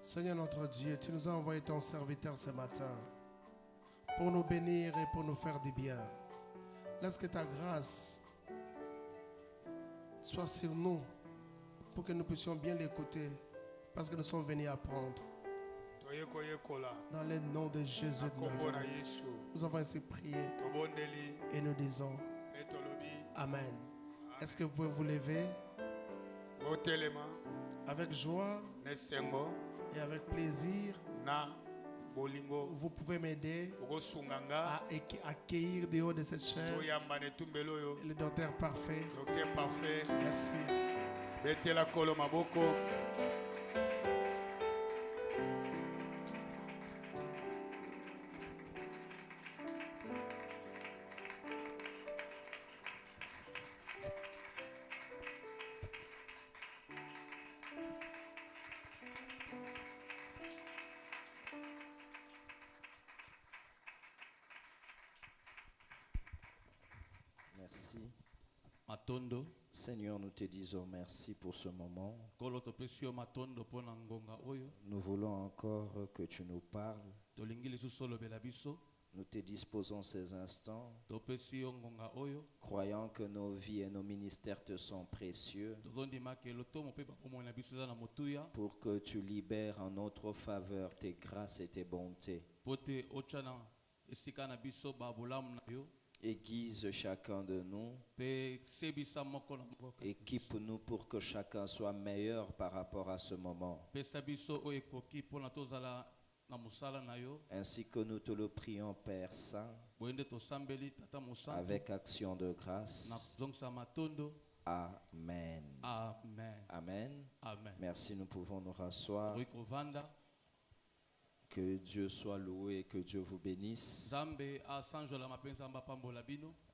Seigneur notre Dieu, tu nous as envoyé ton serviteur ce matin pour nous bénir et pour nous faire du bien. Laisse que ta grâce soit sur nous pour que nous puissions bien l'écouter parce que nous sommes venus apprendre. Dans le nom de Jésus de Nazareth, nous avons ainsi prié et nous disons Amen. Est-ce que vous pouvez vous lever avec joie et avec plaisir? Vous pouvez m'aider à accueillir du haut de cette chaise le docteur parfait. Merci. Merci. Seigneur, nous te disons merci pour ce moment. Nous voulons encore que tu nous parles. Nous te disposons ces instants, croyant que nos vies et nos ministères te sont précieux, pour que tu libères en notre faveur tes grâces et tes bontés. Aiguise chacun de nous, équipe-nous pour que chacun soit meilleur par rapport à ce moment. Ainsi que nous te le prions, Père Saint, avec action de grâce. Amen. Amen. Merci, nous pouvons nous rasseoir. Que Dieu soit loué et que Dieu vous bénisse.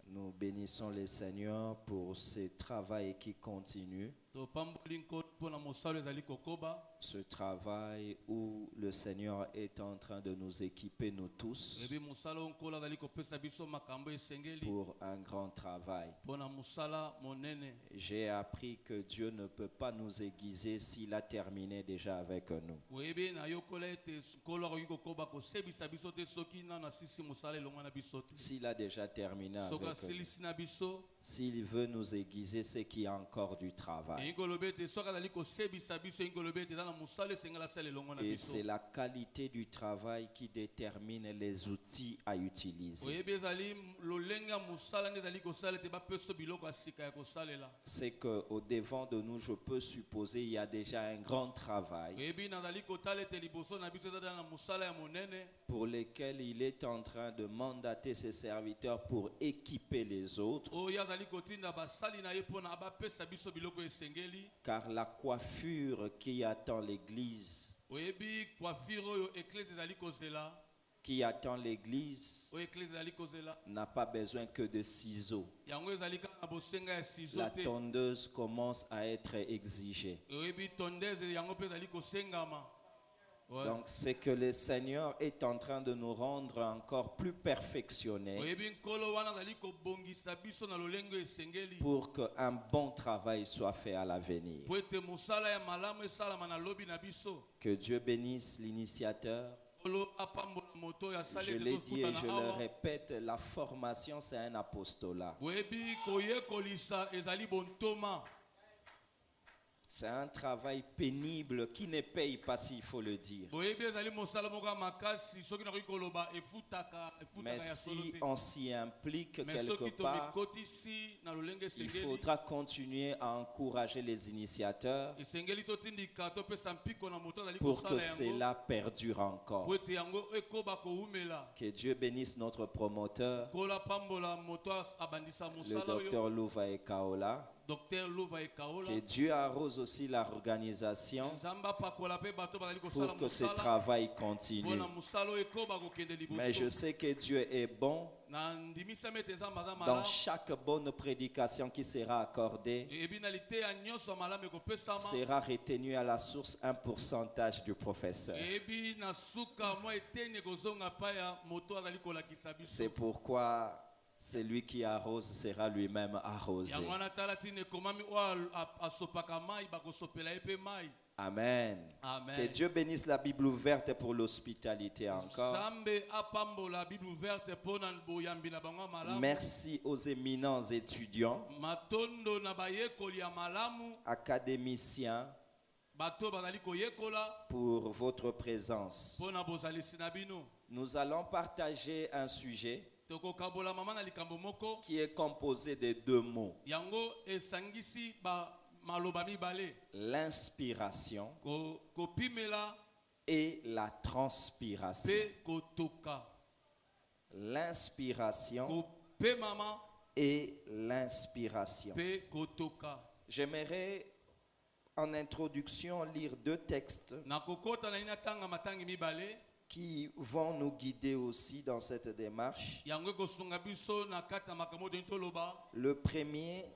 Nous bénissons les Seigneurs pour ce travail qui continue. Ce travail où le Seigneur est en train de nous équiper, nous tous, pour un grand travail. J'ai appris que Dieu ne peut pas nous aiguiser s'il a terminé déjà avec nous. S'il a déjà terminé avec nous, s'il veut nous aiguiser, c'est qu'il y a encore du travail. Et c'est la qualité du travail qui détermine les outils à utiliser. C'est qu'au devant de nous, je peux supposer il y a déjà un grand travail pour lequel il est en train de mandater ses serviteurs pour équiper les autres. Car la coiffure qui attend l'église, n'a pas besoin que de ciseaux. La tondeuse commence à être exigée. Donc c'est que le Seigneur est en train de nous rendre encore plus perfectionnés pour qu'un bon travail soit fait à l'avenir. Que Dieu bénisse l'initiateur. Je l'ai dit et je le répète, la formation c'est un apostolat. C'est un travail pénible qui ne paye pas, s'il faut le dire. Mais si on s'y implique quelque part, il faudra continuer à encourager les initiateurs pour que cela perdure encore. Que Dieu bénisse notre promoteur, le docteur Louva et Kaola. Que Dieu arrose aussi l'organisation pour que ce travail continue. Mais je sais que Dieu est bon. Dans chaque bonne prédication qui sera accordée, sera retenu à la source un pourcentage du professeur. C'est pourquoi celui qui arrose sera lui-même arrosé. Amen. Amen. Que Dieu bénisse la Bible ouverte pour l'hospitalité encore. Merci aux éminents étudiants, académiciens, pour votre présence. Nous allons partager un sujet qui est composé de deux mots. L'inspiration et la transpiration. L'inspiration et l'inspiration. J'aimerais en introduction lire deux textes qui vont nous guider aussi dans cette démarche. Le premier,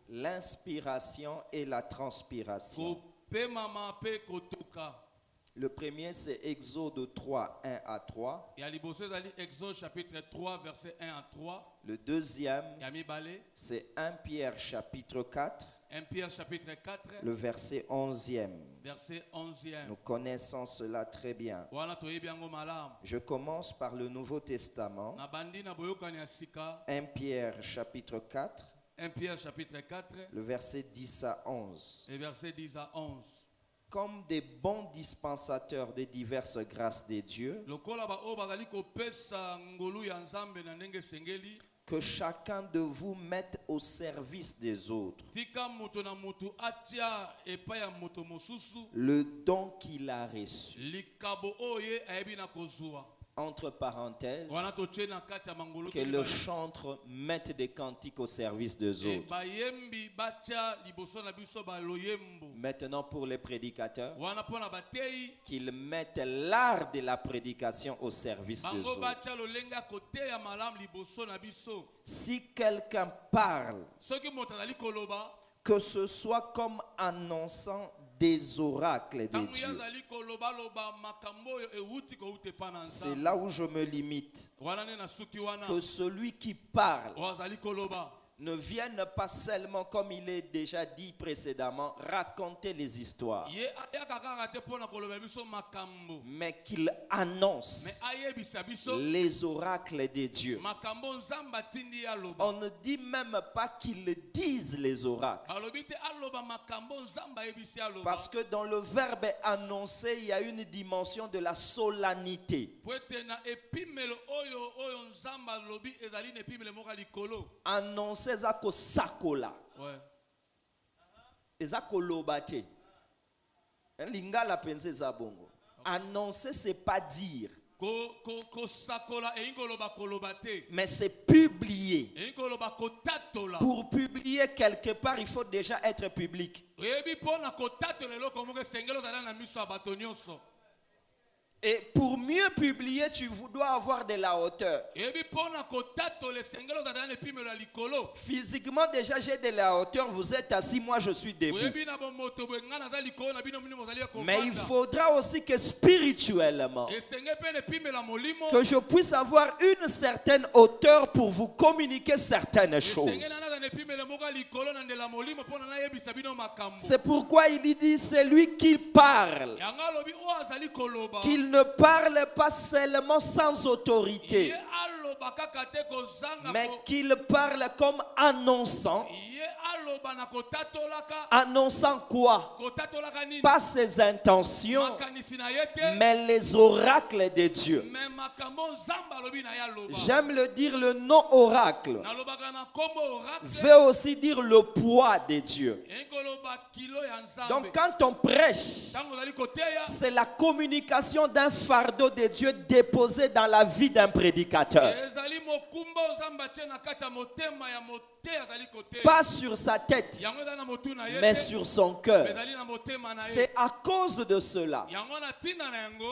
l'inspiration et la transpiration. Le premier, c'est Exode 3, 1 à 3. Exode chapitre 3, verset 1 à 3. Le deuxième, c'est 1 Pierre chapitre 4. 1 Pierre chapitre 4. Le verset 11e. Verset 11e. Nous connaissons cela très bien. Je commence par le Nouveau Testament. 1 Pierre chapitre 4. 1 Pierre chapitre 4. Le verset 10 à 11. Et verset 10 à 11. Comme des bons dispensateurs des diverses grâces de Dieu, que chacun de vous mette au service des autres le don qu'il a reçu. Entre parenthèses, que le chantre mette des cantiques au service des autres. Maintenant pour les prédicateurs, qu'ils mettent l'art de la prédication au service des autres. Si quelqu'un parle, que ce soit comme annonçant des oracles de Dieu. C'est là où je me limite. Que celui qui parle ne vienne pas seulement, comme il est déjà dit précédemment, raconter les histoires, mais qu'il annonce les oracles de Dieu. On ne dit même pas qu'il dise les oracles, parce que dans le verbe annoncer, il y a une dimension de la solennité. Annoncer ezako sakola. Ezako lobate. Lingala pense zabongo. Annoncer c'est pas dire, mais c'est publier. Pour publier quelque part, il faut déjà être public. Et pour mieux publier, tu dois avoir de la hauteur. Physiquement, déjà, j'ai de la hauteur. Vous êtes assis, moi, je suis debout. Mais il faudra aussi que spirituellement, que je puisse avoir une certaine hauteur pour vous communiquer certaines choses. C'est pourquoi il dit, c'est lui qui parle, qu'il ne parle pas seulement sans autorité, mais qu'il parle comme annonçant. Annonçant quoi? Pas ses intentions, mais les oracles de Dieu. J'aime le dire, le nom oracle veut aussi dire le poids de Dieu. Donc quand on prêche, c'est la communication d'un fardeau de Dieu déposé dans la vie d'un prédicateur. Pas sur sa tête, mais sur son cœur. C'est à cause de cela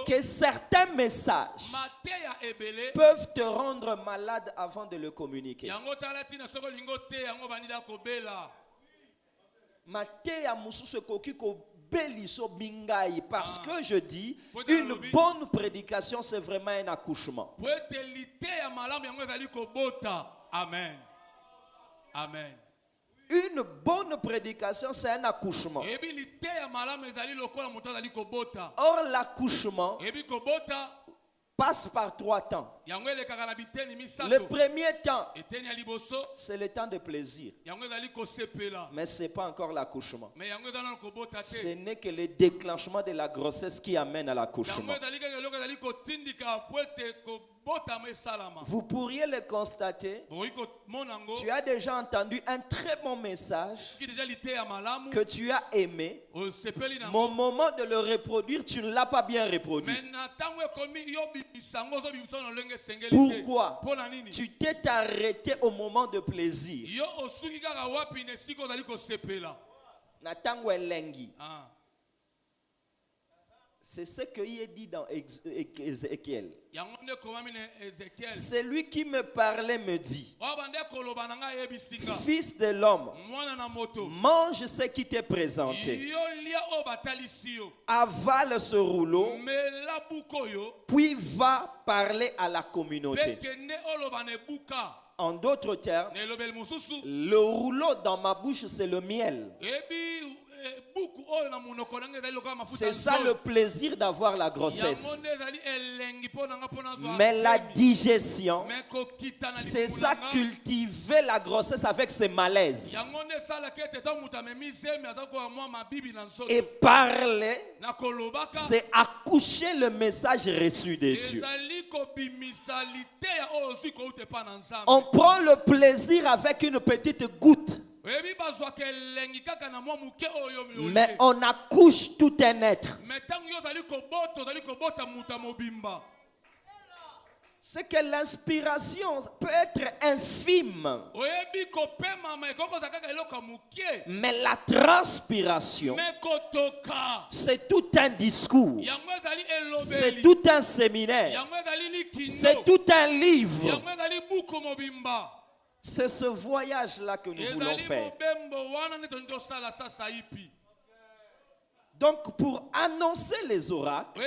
que certains messages peuvent te rendre malade avant de le communiquer. Parce que je dis, une bonne prédication, c'est vraiment un accouchement. Amen. Amen. Une bonne prédication, c'est un accouchement. Or, l'accouchement passe par 3 temps. Le premier temps, c'est le temps de plaisir. Mais ce n'est pas encore l'accouchement. Ce n'est que le déclenchement de la grossesse qui amène à l'accouchement. Vous pourriez le constater. Tu as déjà entendu un très bon message que tu as aimé. Mon moment de le reproduire, tu ne l'as pas bien reproduit. Pourquoi? Tu t'es arrêté au moment de plaisir. C'est ce qu'il est dit dans Ézéchiel. Celui qui me parlait me dit: Fils de l'homme, mange ce qui t'est présenté. Avale ce rouleau, puis va parler à la communauté. En d'autres termes, le rouleau dans ma bouche, c'est le miel. C'est ça le plaisir d'avoir la grossesse. Mais la digestion, c'est ça cultiver la grossesse avec ses malaises. Et parler, c'est accoucher le message reçu de Dieu. On prend le plaisir avec une petite goutte. Mais on accouche tout un être. C'est que l'inspiration peut être infime. Mais la transpiration, c'est tout un discours. C'est tout un séminaire. C'est tout un livre. C'est ce voyage-là que nous voulons faire. Donc, pour annoncer les oracles,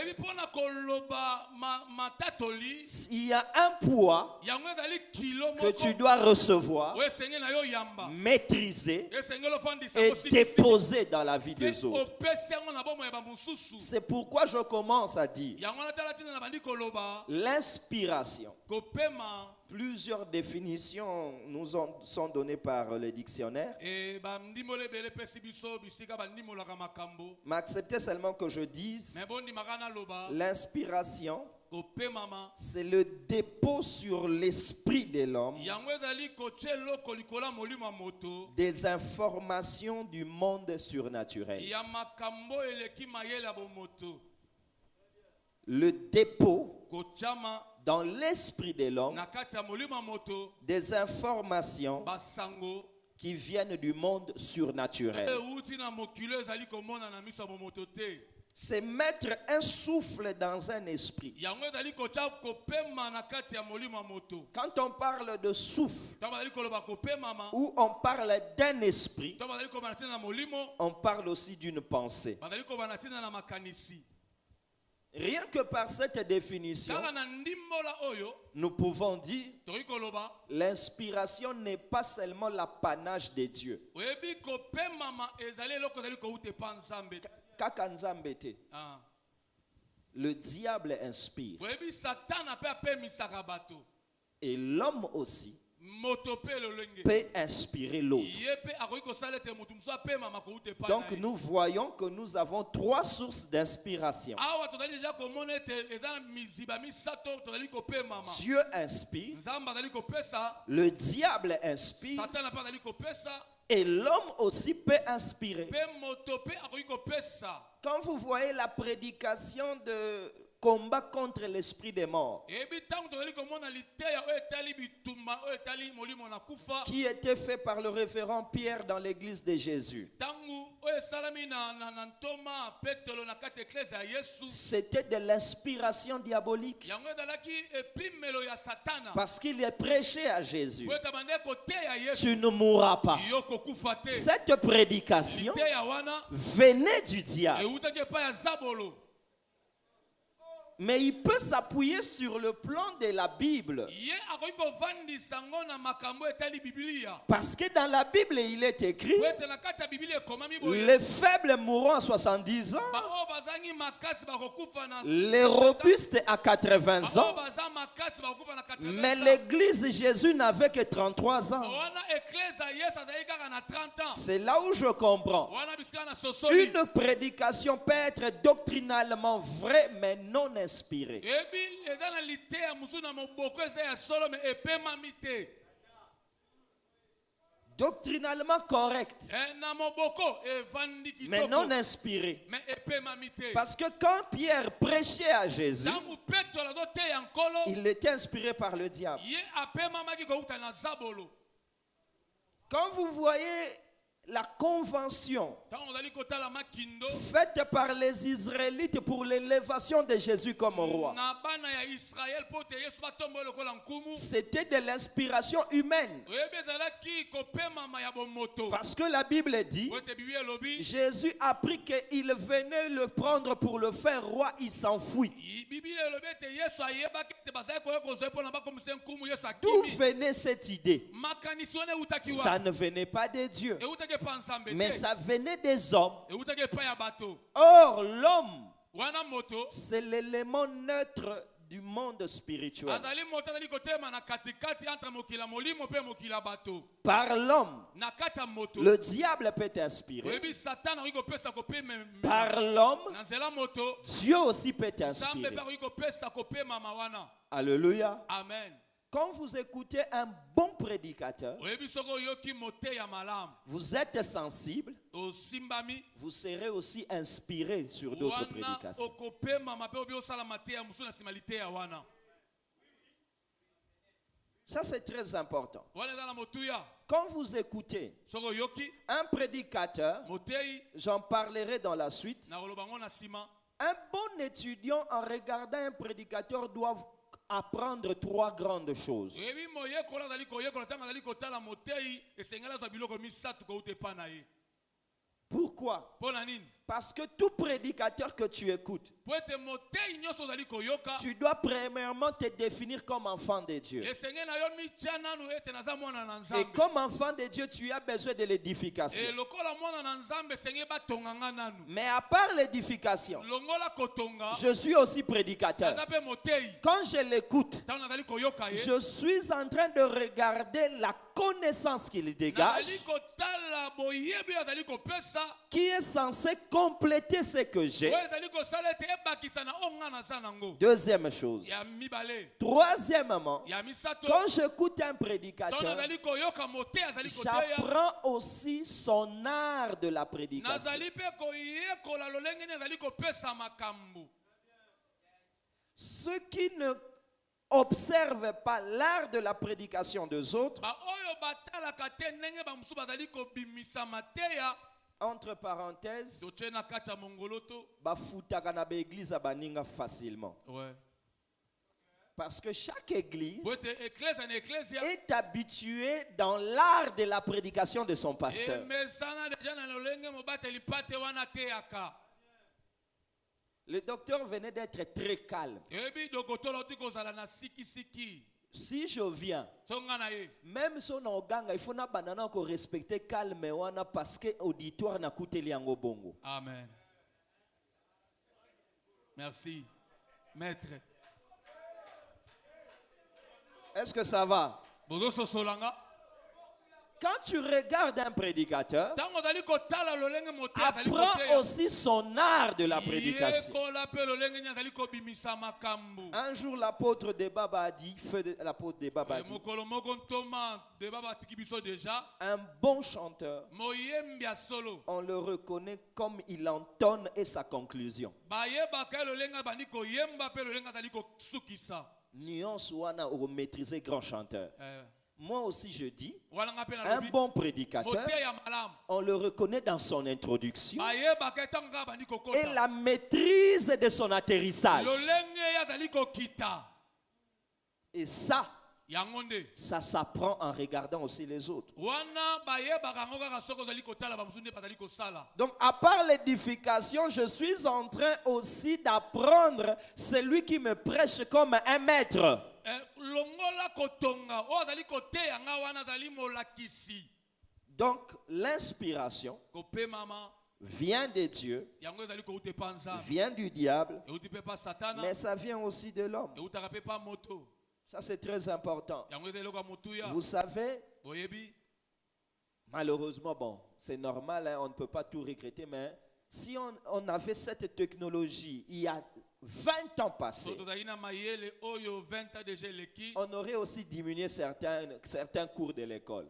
il y a un poids que tu dois recevoir, maîtriser et déposer dans la vie des autres. C'est pourquoi je commence à dire l'inspiration. Plusieurs définitions nous sont données par le dictionnaire. Mais acceptez seulement que je dise l'inspiration, c'est le dépôt sur l'esprit de l'homme des informations du monde surnaturel. Le dépôt dans l'esprit de l'homme des informations qui viennent du monde surnaturel. C'est mettre un souffle dans un esprit. Quand on parle de souffle, ou on parle d'un esprit, on parle aussi d'une pensée. Rien que par cette définition, nous pouvons dire l'inspiration n'est pas seulement l'apanage de Dieu. Le diable inspire. Et l'homme aussi peut inspirer l'autre. Donc nous voyons que nous avons 3 sources d'inspiration. Dieu inspire, le diable inspire, et l'homme aussi peut inspirer. Quand vous voyez la prédication de combat contre l'esprit des morts qui était fait par le révérend Pierre dans l'église de Jésus, c'était de l'inspiration diabolique parce qu'il est prêché à Jésus: tu ne mourras pas. Cette prédication venait du diable. Mais il peut s'appuyer sur le plan de la Bible. Parce que dans la Bible, il est écrit, les faibles mourront à 70 ans, les robustes à 80 ans, mais l'église Jésus n'avait que 33 ans. C'est là où je comprends. Une prédication peut être doctrinalement vraie, mais non inspirée. Doctrinalement correct, mais non inspiré. Parce que quand Pierre prêchait à Jésus, il était inspiré par le diable. Quand vous voyez la convention faite par les Israélites pour l'élévation de Jésus comme roi, c'était de l'inspiration humaine. Parce que la Bible dit, Jésus a appris qu'il venait le prendre pour le faire roi, il s'enfuit. D'où venait cette idée? Ça ne venait pas de Dieu, mais ça venait des hommes. Or, l'homme, c'est l'élément neutre du monde spirituel. Par l'homme, le diable peut t'inspirer. Par l'homme, Dieu aussi peut t'inspirer. Alléluia. Amen. Quand vous écoutez un bon prédicateur, vous êtes sensible, vous serez aussi inspiré sur d'autres prédications. Ça, c'est très important. Quand vous écoutez un prédicateur, j'en parlerai dans la suite, un bon étudiant en regardant un prédicateur doit apprendre 3 grandes choses. Pourquoi? Parce que tout prédicateur que tu écoutes, tu dois premièrement te définir comme enfant de Dieu. Et comme enfant de Dieu, tu as besoin de l'édification. Mais à part l'édification, je suis aussi prédicateur. Quand je l'écoute, je suis en train de regarder la connaissance qu'il dégage, qui est censé compléter ce que j'ai. Deuxième chose. Troisièmement, quand j'écoute un prédicateur, j'apprends aussi son art de la prédication. Ceux qui ne observent pas l'art de la prédication des autres, entre parenthèses, facilement. Parce que chaque église est habituée dans l'art de la prédication de son pasteur. Le docteur venait d'être très calme. Si je viens, même son organe, il faut respecter calme parce que l'auditoire n'a coûté liango bongo. Amen. Merci, maître. Est-ce que ça va? Quand tu regardes un prédicateur, apprends aussi son art de la prédication. Un jour, l'apôtre de Baba a dit, l'apôtre de Baba a dit, un bon chanteur, on le reconnaît comme il entonne et sa conclusion. Nuance wana ou maîtriser grand chanteur. Moi aussi je dis, un bon prédicateur, on le reconnaît dans son introduction et la maîtrise de son atterrissage. Et ça, Ça s'apprend en regardant aussi les autres. Donc, à part l'édification, je suis en train aussi d'apprendre celui qui me prêche comme un maître. Donc, l'inspiration vient de Dieu, vient du diable, mais ça vient aussi de l'homme. Ça, c'est très important. Vous savez, malheureusement, bon, c'est normal, hein, on ne peut pas tout regretter, mais si on avait cette technologie il y a 20 ans passés, on aurait aussi diminué certains cours de l'école.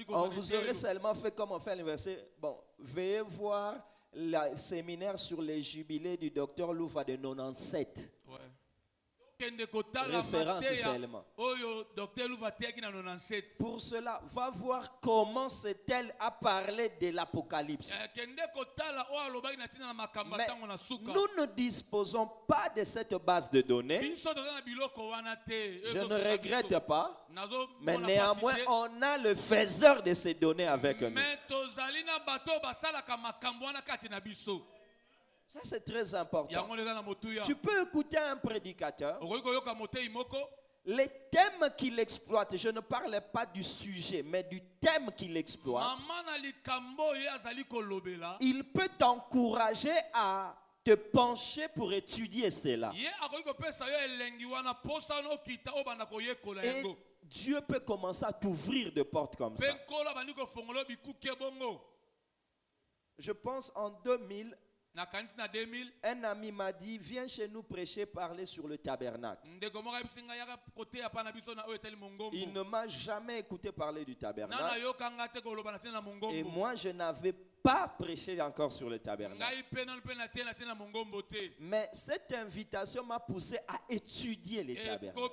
On vous aurait seulement fait comme on fait à l'université. Bon, veuillez voir le séminaire sur les jubilés du docteur Louva de 97. Ouais. Référence seulement. Pour cela, va voir comment c'est-elle à parler de l'Apocalypse. Mais nous ne disposons pas de cette base de données. Je ne regrette pas, mais néanmoins, on a le faiseur de ces données avec nous. Ça, c'est très important. Tu peux écouter un prédicateur. Les thèmes qu'il exploite, je ne parle pas du sujet, mais du thème qu'il exploite. Il peut t'encourager à te pencher pour étudier cela. Et Dieu peut commencer à t'ouvrir des portes comme ça. Je pense en 2000, un ami m'a dit, viens chez nous prêcher, parler sur le tabernacle. Il ne m'a jamais écouté parler du tabernacle. Et moi, je n'avais pas prêché encore sur le tabernacle. Mais cette invitation m'a poussé à étudier les tabernacles.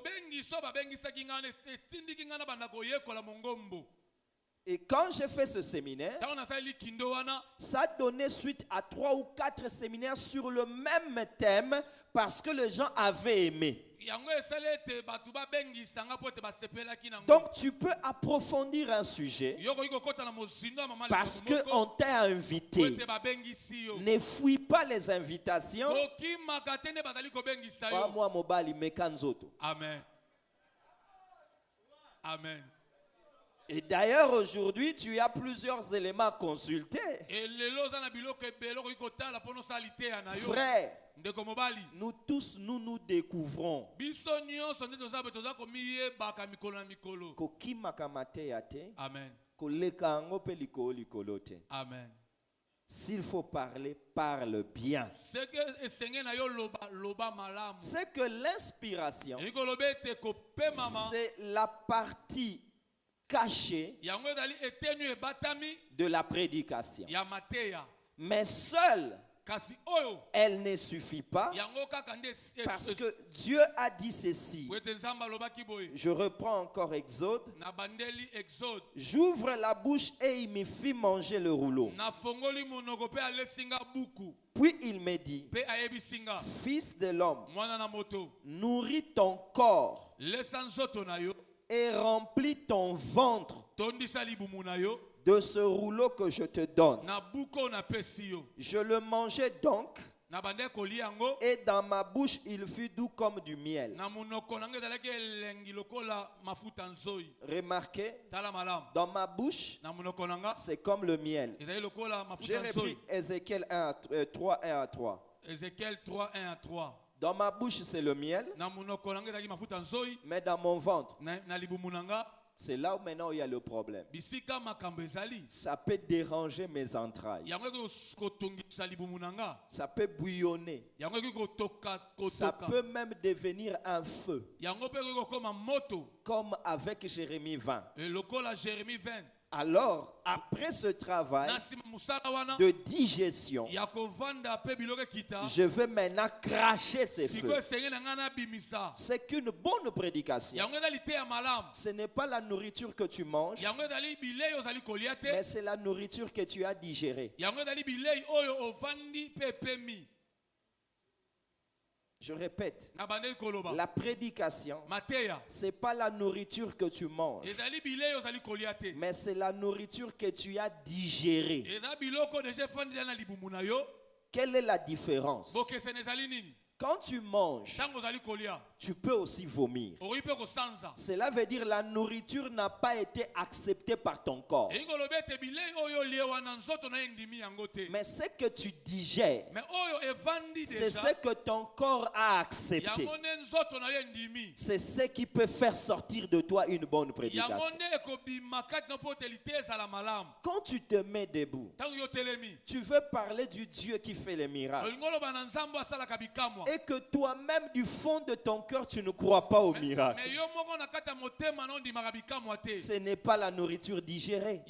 Et quand j'ai fait ce séminaire, ça donnait suite à 3 ou 4 séminaires sur le même thème parce que les gens avaient aimé. Donc tu peux approfondir un sujet parce qu'on t'a invité. Ne fuis pas les invitations. Amen. Amen. Et d'ailleurs, aujourd'hui, tu as plusieurs éléments à consulter. Frère, nous tous, nous découvrons. Amen. Amen. S'il faut parler, parle bien. C'est que l'inspiration, c'est la partie cachée de la prédication. Mais seule, elle ne suffit pas parce que Dieu a dit ceci. Je reprends encore Exode. J'ouvre la bouche et il me fit manger le rouleau. Puis il me dit, fils de l'homme, nourris ton corps et remplis ton ventre de ce rouleau que je te donne. Je le mangeai donc, et dans ma bouche il fut doux comme du miel. Remarquez, dans ma bouche c'est comme le miel. J'ai repris Ézéchiel 3, 1 à 3. Ézéchiel 3, 1 à 3. Dans ma bouche, c'est le miel. Mais dans mon ventre, c'est là où maintenant il y a le problème. Ça peut déranger mes entrailles. Ça peut bouillonner. Ça peut même devenir un feu. Comme avec Jérémie 20. Alors, après ce travail de digestion, je veux maintenant cracher ces feux. C'est qu'une bonne prédication. Ce n'est pas la nourriture que tu manges, mais c'est la nourriture que tu as digérée. Je répète, la prédication, ce n'est pas la nourriture que tu manges, mais c'est la nourriture que tu as digérée. Quelle est la différence? Quand tu manges, tu peux aussi vomir. Cela veut dire que la nourriture n'a pas été acceptée par ton corps. Mais ce que tu digères, c'est ce que ton corps a accepté. C'est ce qui peut faire sortir de toi une bonne prédication. Quand tu te mets debout, tu veux parler du Dieu qui fait les miracles. Et que toi-même, du fond de ton cœur, tu ne crois pas au miracle. Ce n'est pas la nourriture digérée.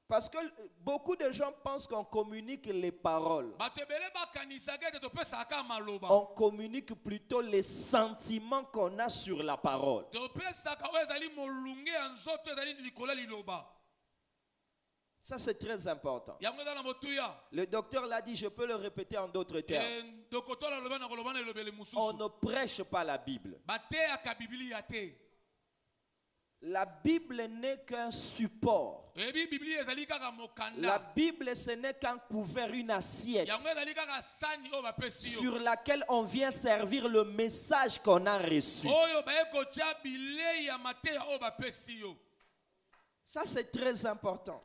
Parce que beaucoup de gens pensent qu'on communique les paroles. On communique plutôt les sentiments qu'on a sur la parole. Ça, c'est très important. Le docteur l'a dit, je peux le répéter en d'autres termes. On ne prêche pas la Bible. La Bible n'est qu'un support. La Bible, ce n'est qu'un couvert, une assiette sur laquelle on vient servir le message qu'on a reçu. Ça, c'est très important.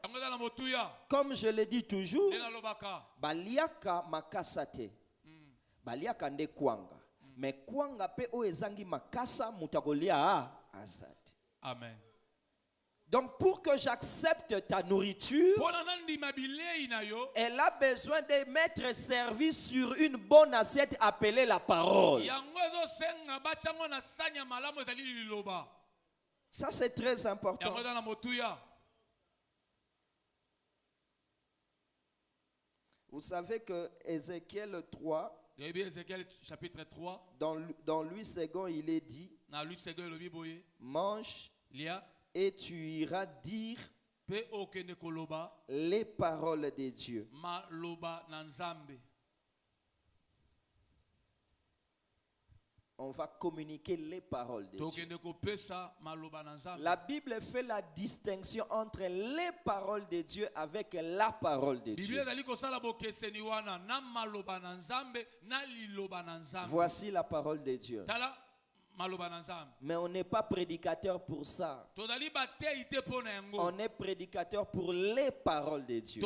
Comme je le dis toujours, baliaka makasate. Baliaka nde kwanga. Mais kwanga pe o ezangi makasa mutakolia azate. Amen. Donc pour que j'accepte ta nourriture, elle a besoin de m'être servie sur une bonne assiette appelée la parole. Ça, c'est très important. Vous savez que Ézéchiel 3, chapitre 3, dans Louis II, il est dit, mange et tu iras dire les paroles de Dieu. On va communiquer les paroles de Dieu. La Bible fait la distinction entre les paroles de Dieu avec la parole de Dieu. Voici la parole de Dieu. Mais on n'est pas prédicateur pour ça. On est prédicateur pour les paroles de Dieu.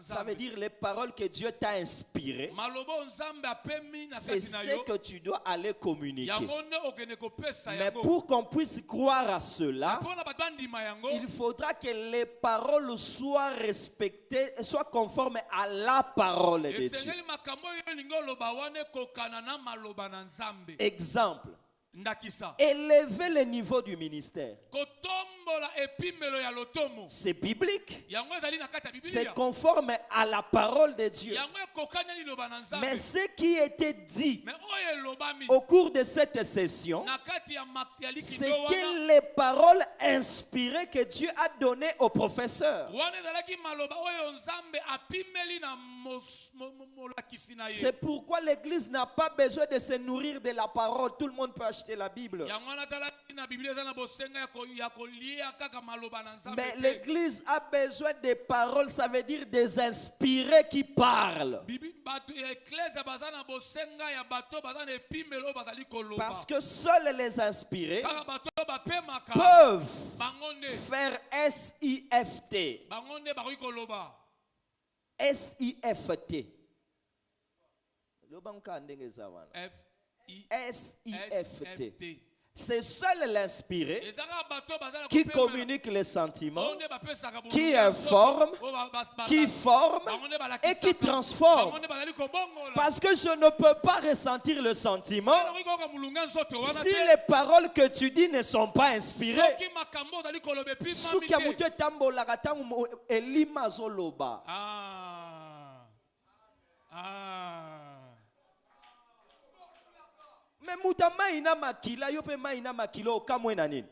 Ça veut dire les paroles que Dieu t'a inspirées. C'est ce que tu dois aller communiquer. Mais pour qu'on puisse croire à cela, il faudra que les paroles soient respectées, soient conformes à la parole de Dieu. Exemple. Élever le niveau du ministère. C'est biblique. C'est conforme à la parole de Dieu. Mais ce qui était dit au cours de cette session, c'est que les paroles inspirées que Dieu a données aux professeurs. C'est pourquoi l'Église n'a pas besoin de se nourrir de la parole. Tout le monde peut acheter la Bible. Mais l'Église a besoin des paroles, ça veut dire des inspirés qui parlent. Parce que seuls les inspirés peuvent faire SIFT. SIFT. SIFT. C'est seul l'inspiré qui communique les sentiments, qui informe, qui forme et qui transforme. Parce que je ne peux pas ressentir le sentiment si les paroles que tu dis ne sont pas inspirées. Mais mutama ina makila yope ma ina makilo kamwe na nini.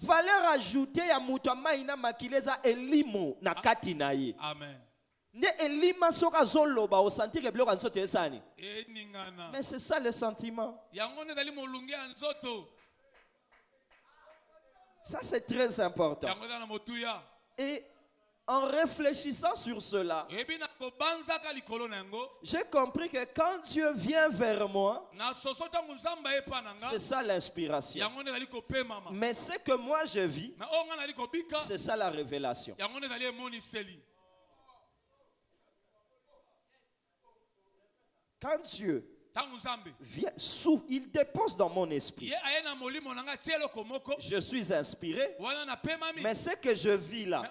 valeur ajoutée à mutama ina makileza elimo na kati na ye. Amen. Ne elima soka zoloba o sentir que biloko nzoto esani. Mais c'est ça le sentiment. Ça c'est très important. Et en réfléchissant sur cela, j'ai compris que quand Dieu vient vers moi, c'est ça l'inspiration. Mais ce que moi je vis, c'est ça la révélation. Quand Dieu vient, il dépose dans mon esprit. Je suis inspiré. Mais ce que je vis là,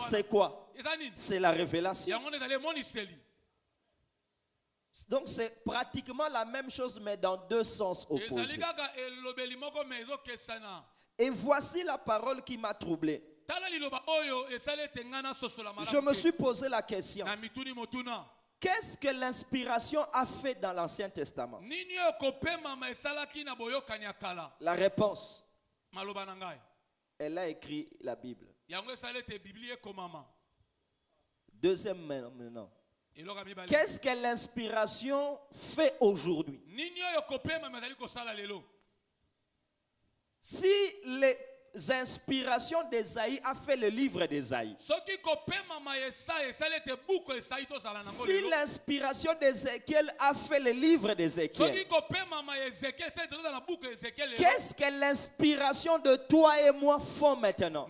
c'est quoi? C'est la révélation. Donc c'est pratiquement la même chose, mais dans deux sens opposés. Et voici la parole qui m'a troublé. Je me suis posé la question. Qu'est-ce que l'inspiration a fait dans l'Ancien Testament? La réponse, elle a écrit la Bible. Deuxième maintenant, qu'est-ce que l'inspiration fait aujourd'hui? Si les inspirations d'Ésaïe a fait le livre d'Ésaïe, si l'inspiration d'Ézéchiel a fait le livre d'Ézéchiel, qu'est-ce que l'inspiration de toi et moi font maintenant?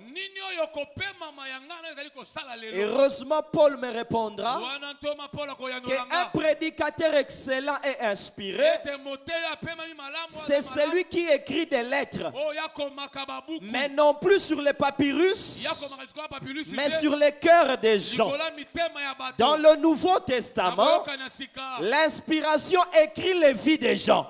Heureusement, Paul me répondra qu'un prédicateur excellent et inspiré, c'est celui qui écrit des lettres, mais non plus sur les papyrus, mais sur les cœurs des gens. Dans le Nouveau Testament, l'inspiration écrit les vies des gens.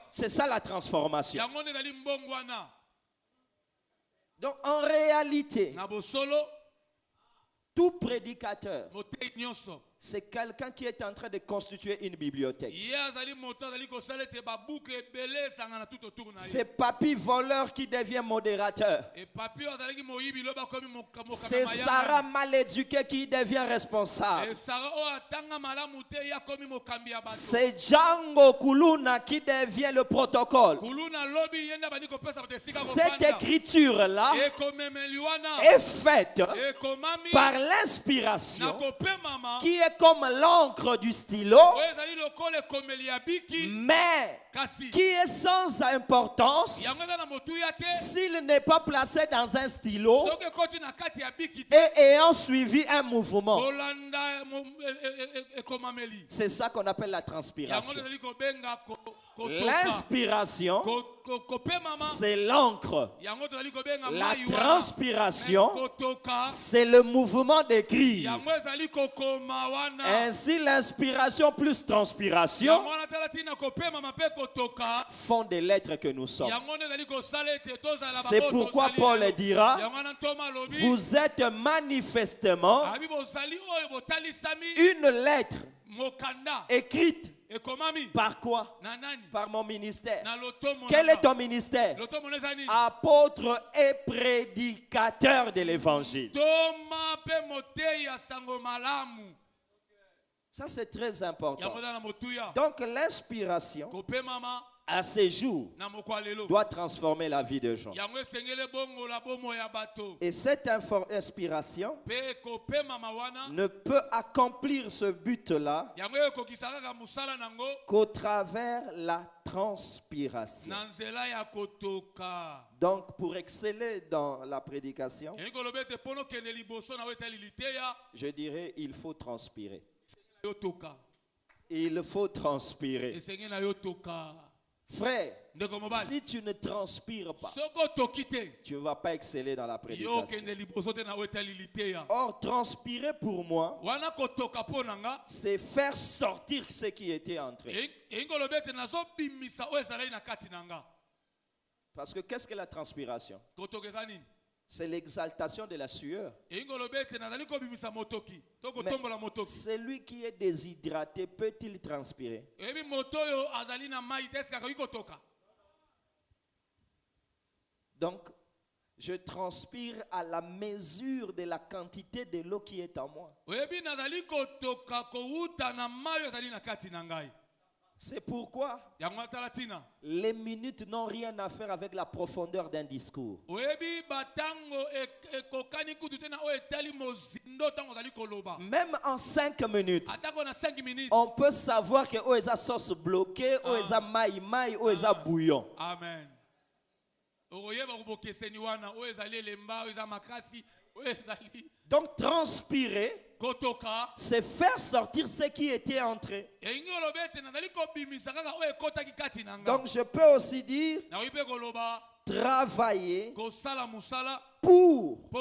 C'est ça la transformation. Donc en réalité, tout prédicateur, c'est quelqu'un qui est en train de constituer une bibliothèque. C'est papy voleur qui devient modérateur. C'est Sarah mal éduquée qui devient responsable. C'est Django Kuluna qui devient le protocole. Cette écriture-là est faite par l'inspiration qui est comme l'encre du stylo, mais qui est sans importance s'il n'est pas placé dans un stylo et ayant suivi un mouvement. C'est ça qu'on appelle la transpiration. L'inspiration, c'est l'encre. La transpiration, c'est le mouvement d'écrire. Ainsi, l'inspiration plus transpiration font des lettres que nous sommes. C'est pourquoi Paul dira, vous êtes manifestement une lettre écrite. Par quoi? Par mon ministère. Quel est ton ministère? Apôtre et prédicateur de l'évangile. Ça c'est très important. Donc l'inspiration à ces jours doit transformer la vie des gens. Et cette inspiration ne peut accomplir ce but-là qu'au travers la transpiration. Donc pour exceller dans la prédication, je dirais il faut transpirer. Il faut transpirer. Frère, si tu ne transpires pas, tu ne vas pas exceller dans la prédication. Or, transpirer pour moi, c'est faire sortir ce qui était entré. Parce que qu'est-ce que la transpiration? C'est l'exaltation de la sueur. Celui qui est déshydraté, peut-il transpirer? Donc, je transpire à la mesure de la quantité de l'eau qui est en moi. C'est pourquoi les minutes n'ont rien à faire avec la profondeur d'un discours. Même en 5 minutes, on peut savoir que oeza sauce bloquée, oeza maï, oeza bouillon. Amen. Donc transpirer, c'est faire sortir ce qui était entré. Donc je peux aussi dire travailler pour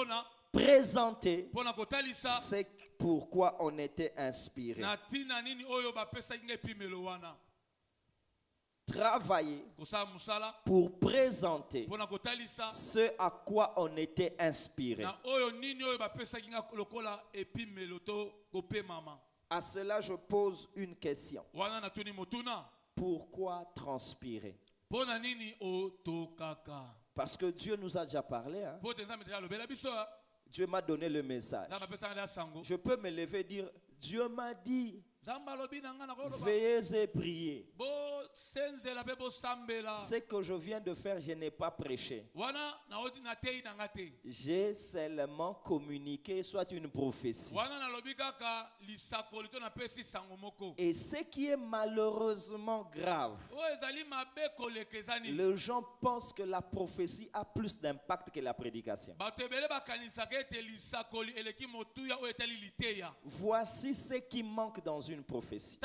présenter c'est pourquoi on était inspiré. Travailler pour présenter ce à quoi on était inspiré. À cela, je pose une question. Pourquoi transpirer? Parce que Dieu nous a déjà parlé. Hein? Dieu m'a donné le message. Je peux me lever et dire, Dieu m'a dit, veillez et priez. Ce que je viens de faire, je n'ai pas prêché. J'ai seulement communiqué soit une prophétie. Et ce qui est malheureusement grave, les gens pensent que la prophétie a plus d'impact que la prédication. Voici ce qui manque dans une prophétie.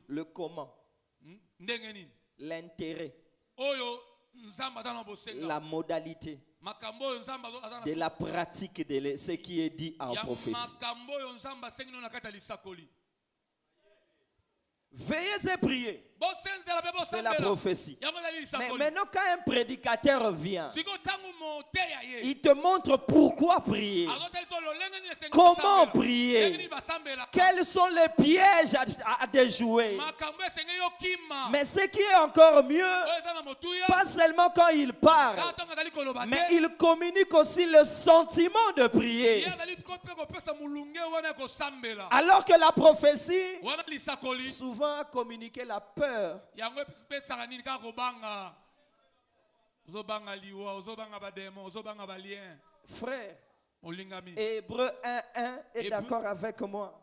Le comment, l'intérêt, la modalité de la pratique de ce qui est dit en prophétie. Veillez et priez. C'est la prophétie. Mais maintenant, quand un prédicateur vient, il te montre pourquoi prier, comment prier, quels sont les pièges à déjouer. Mais ce qui est encore mieux, pas seulement quand il parle, mais il communique aussi le sentiment de prier. Alors que la prophétie, souvent, a communiqué la peur. Frère, Hébreu 1:1 est d'accord avec moi.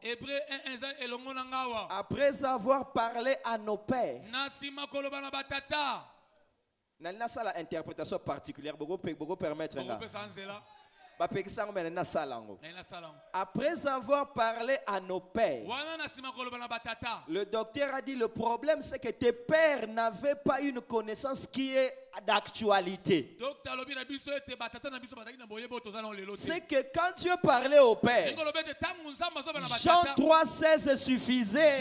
Après avoir parlé à nos pères, n'a pas la interprétation particulière, beaucoup permettre. Après avoir parlé à nos pères, le docteur a dit le problème c'est que tes pères n'avaient pas une connaissance qui est d'actualité. C'est que quand Dieu parlait au Père, Jean 3,16 suffisait.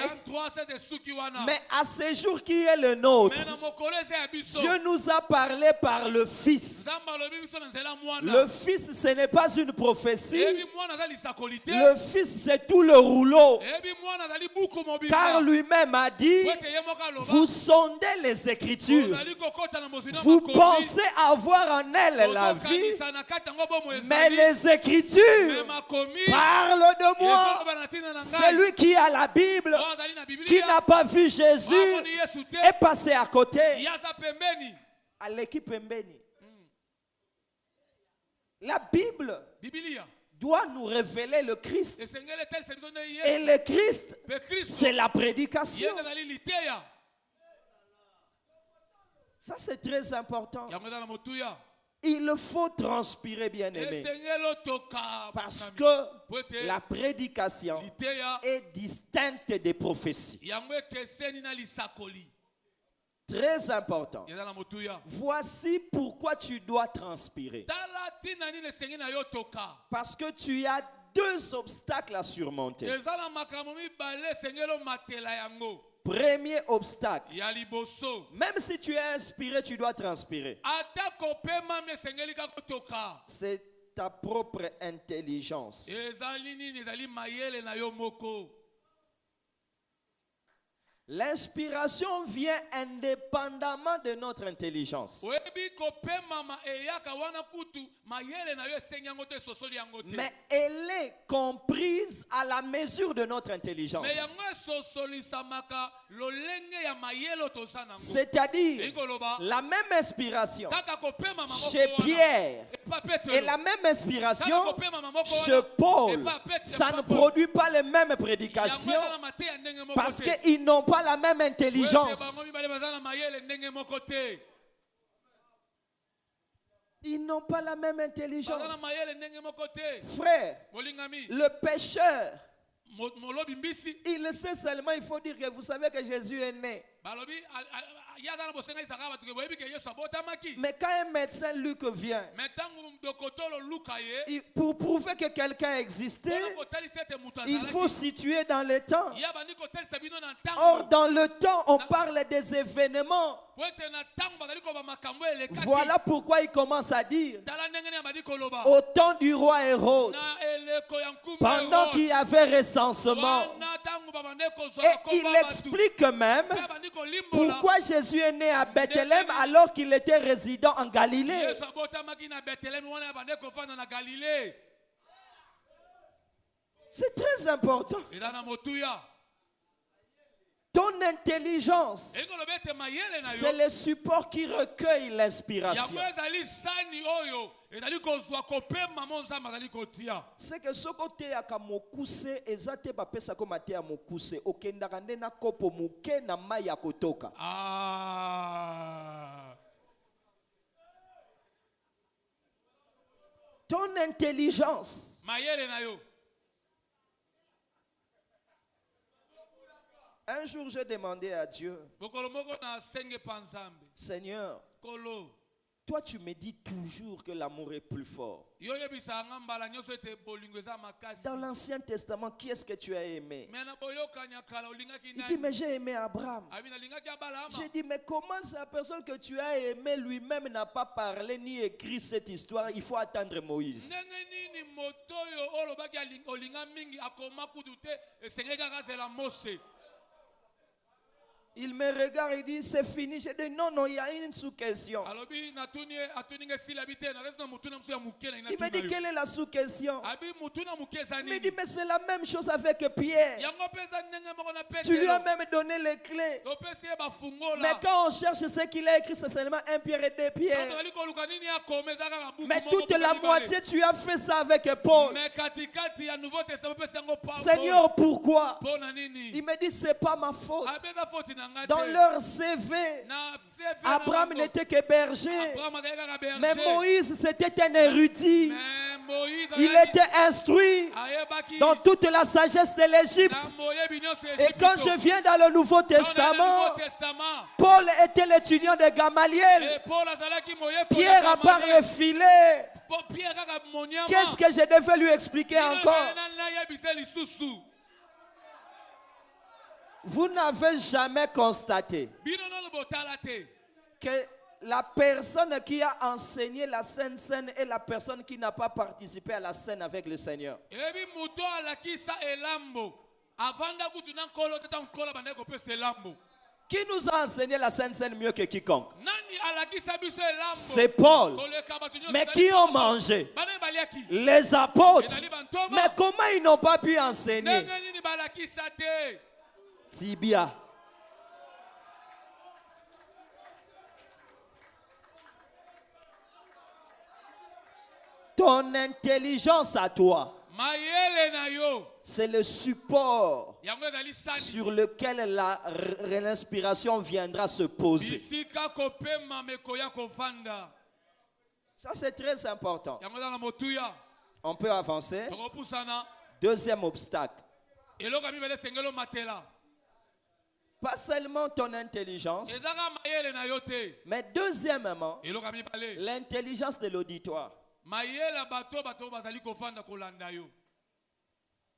Mais à ce jour qui est le nôtre, Dieu nous a parlé par le Fils. Le Fils, ce n'est pas une prophétie. Le Fils, c'est tout le rouleau. Car lui-même a dit, vous sondez les Écritures. Vous pensez avoir en elle la vie, mais les Écritures parlent de moi. Celui qui a la Bible, qui n'a pas vu Jésus, est passé à côté. À l'équipe Mbeni. La Bible doit nous révéler le Christ. Et le Christ, c'est la prédication. Ça, c'est très important. Il faut transpirer, bien aimé. Parce que la prédication est distincte des prophéties. Très important. Voici pourquoi tu dois transpirer. Parce que tu as 2 obstacles à surmonter. Premier obstacle. Même si tu es inspiré, tu dois transpirer. C'est ta propre intelligence. L'inspiration vient indépendamment de notre intelligence. Mais elle est comprise à la mesure de notre intelligence. C'est-à-dire, la même inspiration chez Pierre et la même inspiration chez Paul, ça ne produit pas les mêmes prédications parce qu'ils n'ont pas la même intelligence. Ils n'ont pas la même intelligence. Frère, le pécheur, il le sait seulement, il faut dire que vous savez que Jésus est né. Mais quand un médecin Luc vient, pour prouver que quelqu'un existait, il faut situer dans le temps. Or, dans le temps, on parle des événements. Voilà pourquoi il commence à dire, au temps du roi Hérode, pendant qu'il y avait recensement, et il explique même pourquoi Jésus est né à Bethléem alors qu'il était résident en Galilée. C'est très important. Ton intelligence, c'est le support qui recueille l'inspiration. C'est que ce côté à Kamokuse, ezate bapesa komate à Mokuse, okendakande na kopo muke na maya kotoka. Ton intelligence, un jour, j'ai demandé à Dieu, Seigneur, toi tu me dis toujours que l'amour est plus fort. Dans l'Ancien Testament, qui est-ce que tu as aimé? Il dit, mais j'ai aimé Abraham. J'ai dit, mais comment la personne que tu as aimé lui-même n'a pas parlé ni écrit cette histoire? Il faut attendre Moïse. Il me regarde et dit, c'est fini. J'ai dit, non, non, il y a une sous-question. Il me dit, quelle est la sous-question? Il me dit, mais c'est la même chose avec Pierre. Tu lui as même donné les clés. Mais quand on cherche ce qu'il a écrit, c'est seulement 1 Pierre et 2 Pierre. Mais toute la moitié, tu as fait ça avec Paul. Seigneur, pourquoi? Il me dit, c'est pas ma faute. Dans leur CV, Abraham n'était que berger. Mais Moïse, c'était un érudit. Il était instruit dans toute la sagesse de l'Égypte. Et quand je viens dans le Nouveau Testament, Paul était l'étudiant de Gamaliel. Pierre a pas refilé. Qu'est-ce que je devais lui expliquer encore? Vous n'avez jamais constaté que la personne qui a enseigné la Sainte Seine est la personne qui n'a pas participé à la scène avec le Seigneur. Qui nous a enseigné la Sainte Seine mieux que quiconque? C'est Paul. Mais qui ont mangé? Les apôtres. Mais comment ils n'ont pas pu enseigner? Tibia. Ton intelligence à toi, c'est le support sur lequel l'inspiration viendra se poser. Ça, c'est très important. On peut avancer. Deuxième obstacle. Pas seulement ton intelligence, mais deuxièmement, l'intelligence de l'auditoire.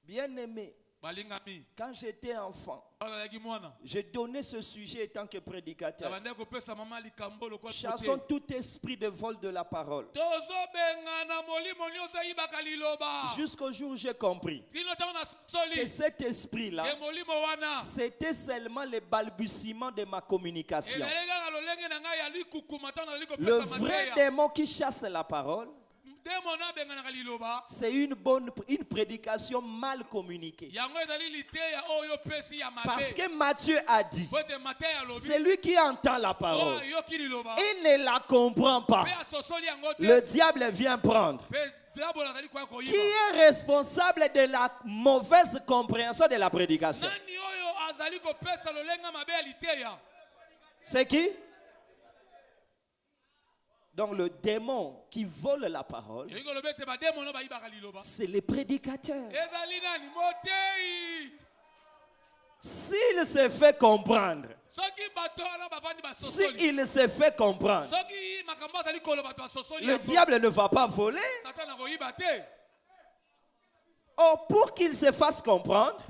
Bien-aimé, Quand j'étais enfant, j'ai donné ce sujet en tant que prédicateur. Chassons tout esprit de vol de la parole. Jusqu'au jour où j'ai compris que cet esprit-là, c'était seulement le balbutiement de ma communication. Le vrai démon qui chasse la parole, c'est une prédication mal communiquée. Parce que Matthieu a dit, c'est lui qui entend la parole, il ne la comprend pas. Le diable vient prendre. Qui est responsable de la mauvaise compréhension de la prédication? C'est qui? Donc le démon qui vole la parole, c'est les prédicateurs. S'il se fait comprendre, s'il se fait comprendre, le diable ne va pas voler. Or, pour qu'il se fasse comprendre,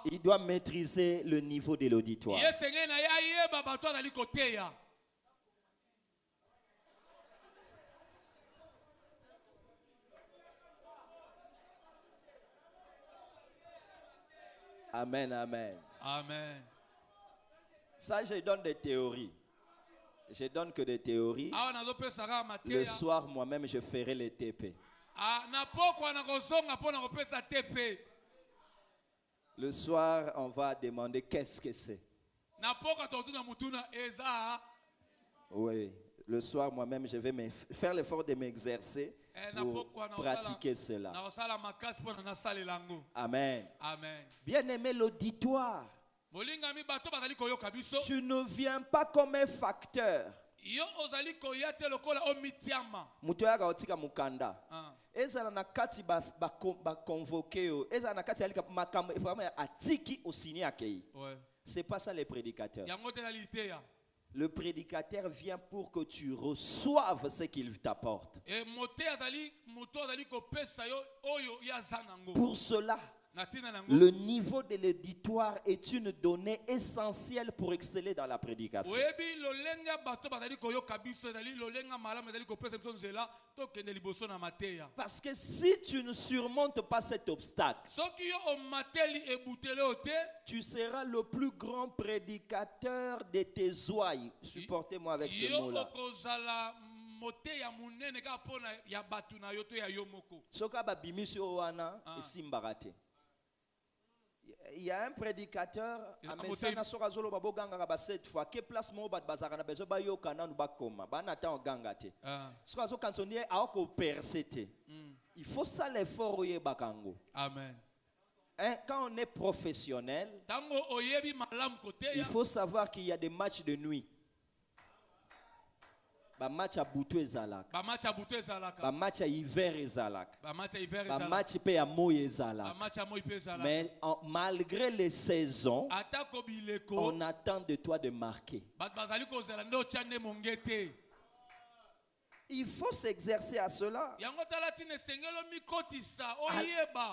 il doit maîtriser le niveau de l'auditoire. Amen, amen. Amen. Ça, je donne des théories. Je donne que des théories. Le soir, moi-même, je ferai les TP. Le soir, on va demander qu'est-ce que c'est. Oui. Le soir, moi-même, je vais faire l'effort de m'exercer pour pratiquer cela. Amen. Amen. Bien-aimé, l'auditoire. Tu ne viens pas comme un facteur. Mutoyaga otika mukanda. Eza na kati ba convoqué yo. Eza na kati alika makambo atiki osini akei. C'est pas ça les prédicateurs. Le prédicateur vient pour que tu reçoives ce qu'il t'apporte. Pour cela, le niveau de l'auditoire est une donnée essentielle pour exceller dans la prédication. Parce que si tu ne surmontes pas cet obstacle, tu seras le plus grand prédicateur de tes ouailles. Supportez-moi avec ce mot-là. Il y a un prédicateur à Messana Sorazolo Baboganga cette fois que place mo bat bazarana bezo ba yo kana nu bakoma ba na ta gangate Sorazo kansonier a ko persété. Il faut ça l'effort ye bakango. Amen. Quand on est professionnel, il faut savoir qu'il y a des matchs de nuit. Ba match à Boutou ezalak. Ba match à hiver ezalak. Ba match pe à Moy ezalak. Mais malgré les saisons, on attend de toi de marquer. Il faut s'exercer à cela.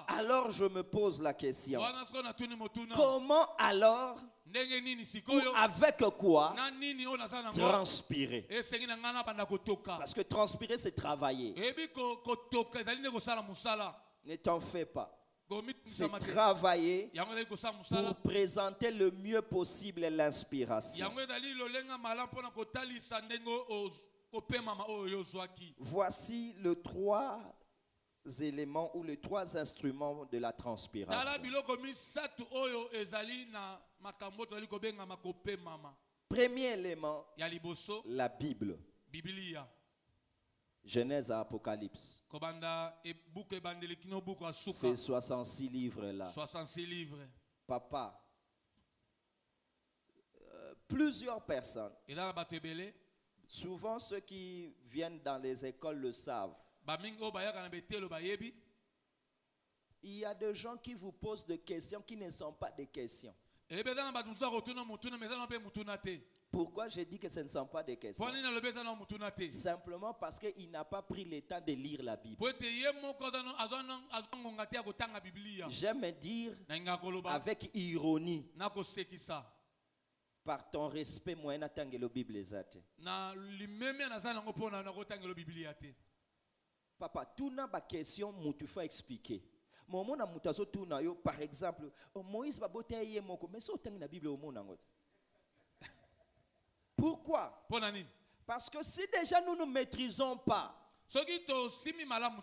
Alors je me pose la question. Comment alors, ou avec quoi, transpirer? Parce que transpirer, c'est travailler. Ne t'en fais pas. C'est travailler pour présenter le mieux possible l'inspiration. Voici les trois éléments ou les trois instruments de la transpiration. Premier élément, la Bible. Genèse à Apocalypse. Ces 66 livres-là. 66 livres. Papa, plusieurs personnes. Souvent, ceux qui viennent dans les écoles le savent. Il y a des gens qui vous posent des questions qui ne sont pas des questions. Pourquoi je dis que ce ne sont pas des questions? Simplement parce qu'il n'a pas pris le temps de lire la Bible. J'aime dire avec ironie, par ton respect, moi, je n'attends la Bible. Papa, tout n'a pas question, tu faut expliquer. Par exemple, Moïse va botter mais ça la Bible au monde. Pourquoi? Parce que si déjà nous ne maîtrisons pas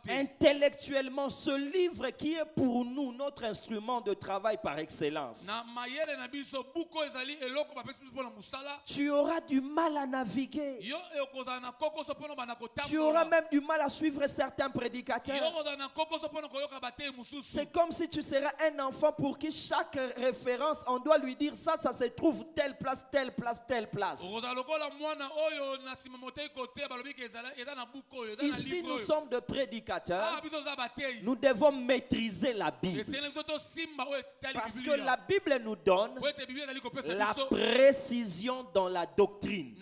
intellectuellement ce livre qui est pour nous notre instrument de travail par excellence, tu auras du mal à naviguer. Tu auras même du mal à suivre certains prédicateurs. C'est comme si tu serais un enfant pour qui chaque référence, on doit lui dire ça se trouve telle place, telle place, telle place. Ici, nous sommes de prédicateurs. Nous devons maîtriser la Bible. Parce que la Bible nous donne la précision dans la doctrine.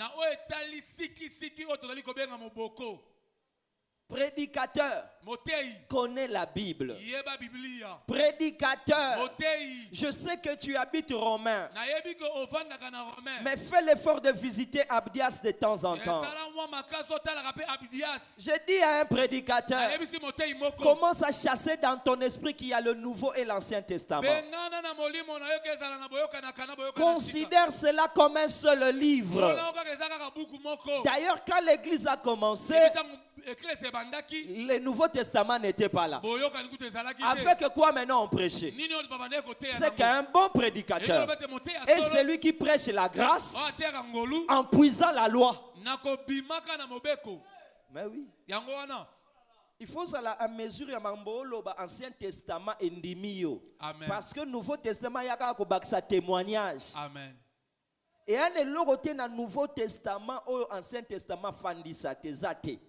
Prédicateur connaît la Bible. Prédicateur, je sais que tu habites Romain, mais fais l'effort de visiter Abdias de temps en temps. Je dis à un prédicateur, commence à chasser dans ton esprit qu'il y a le Nouveau et l'Ancien Testament. Considère cela comme un seul livre. D'ailleurs, quand l'Église a commencé, le Nouveau Testament n'était pas là. Avec quoi maintenant on prêchait? C'est qu'un bon prédicateur est celui qui prêche la grâce en puisant la loi. Mais oui. Il faut ça à mesure ya mambolo ba Ancien Testament endimio. Parce que Nouveau Testament yaka ko baksa témoignage. Amen. Et un elogote na Nouveau Testament ou Ancien Testament fandisa tezate.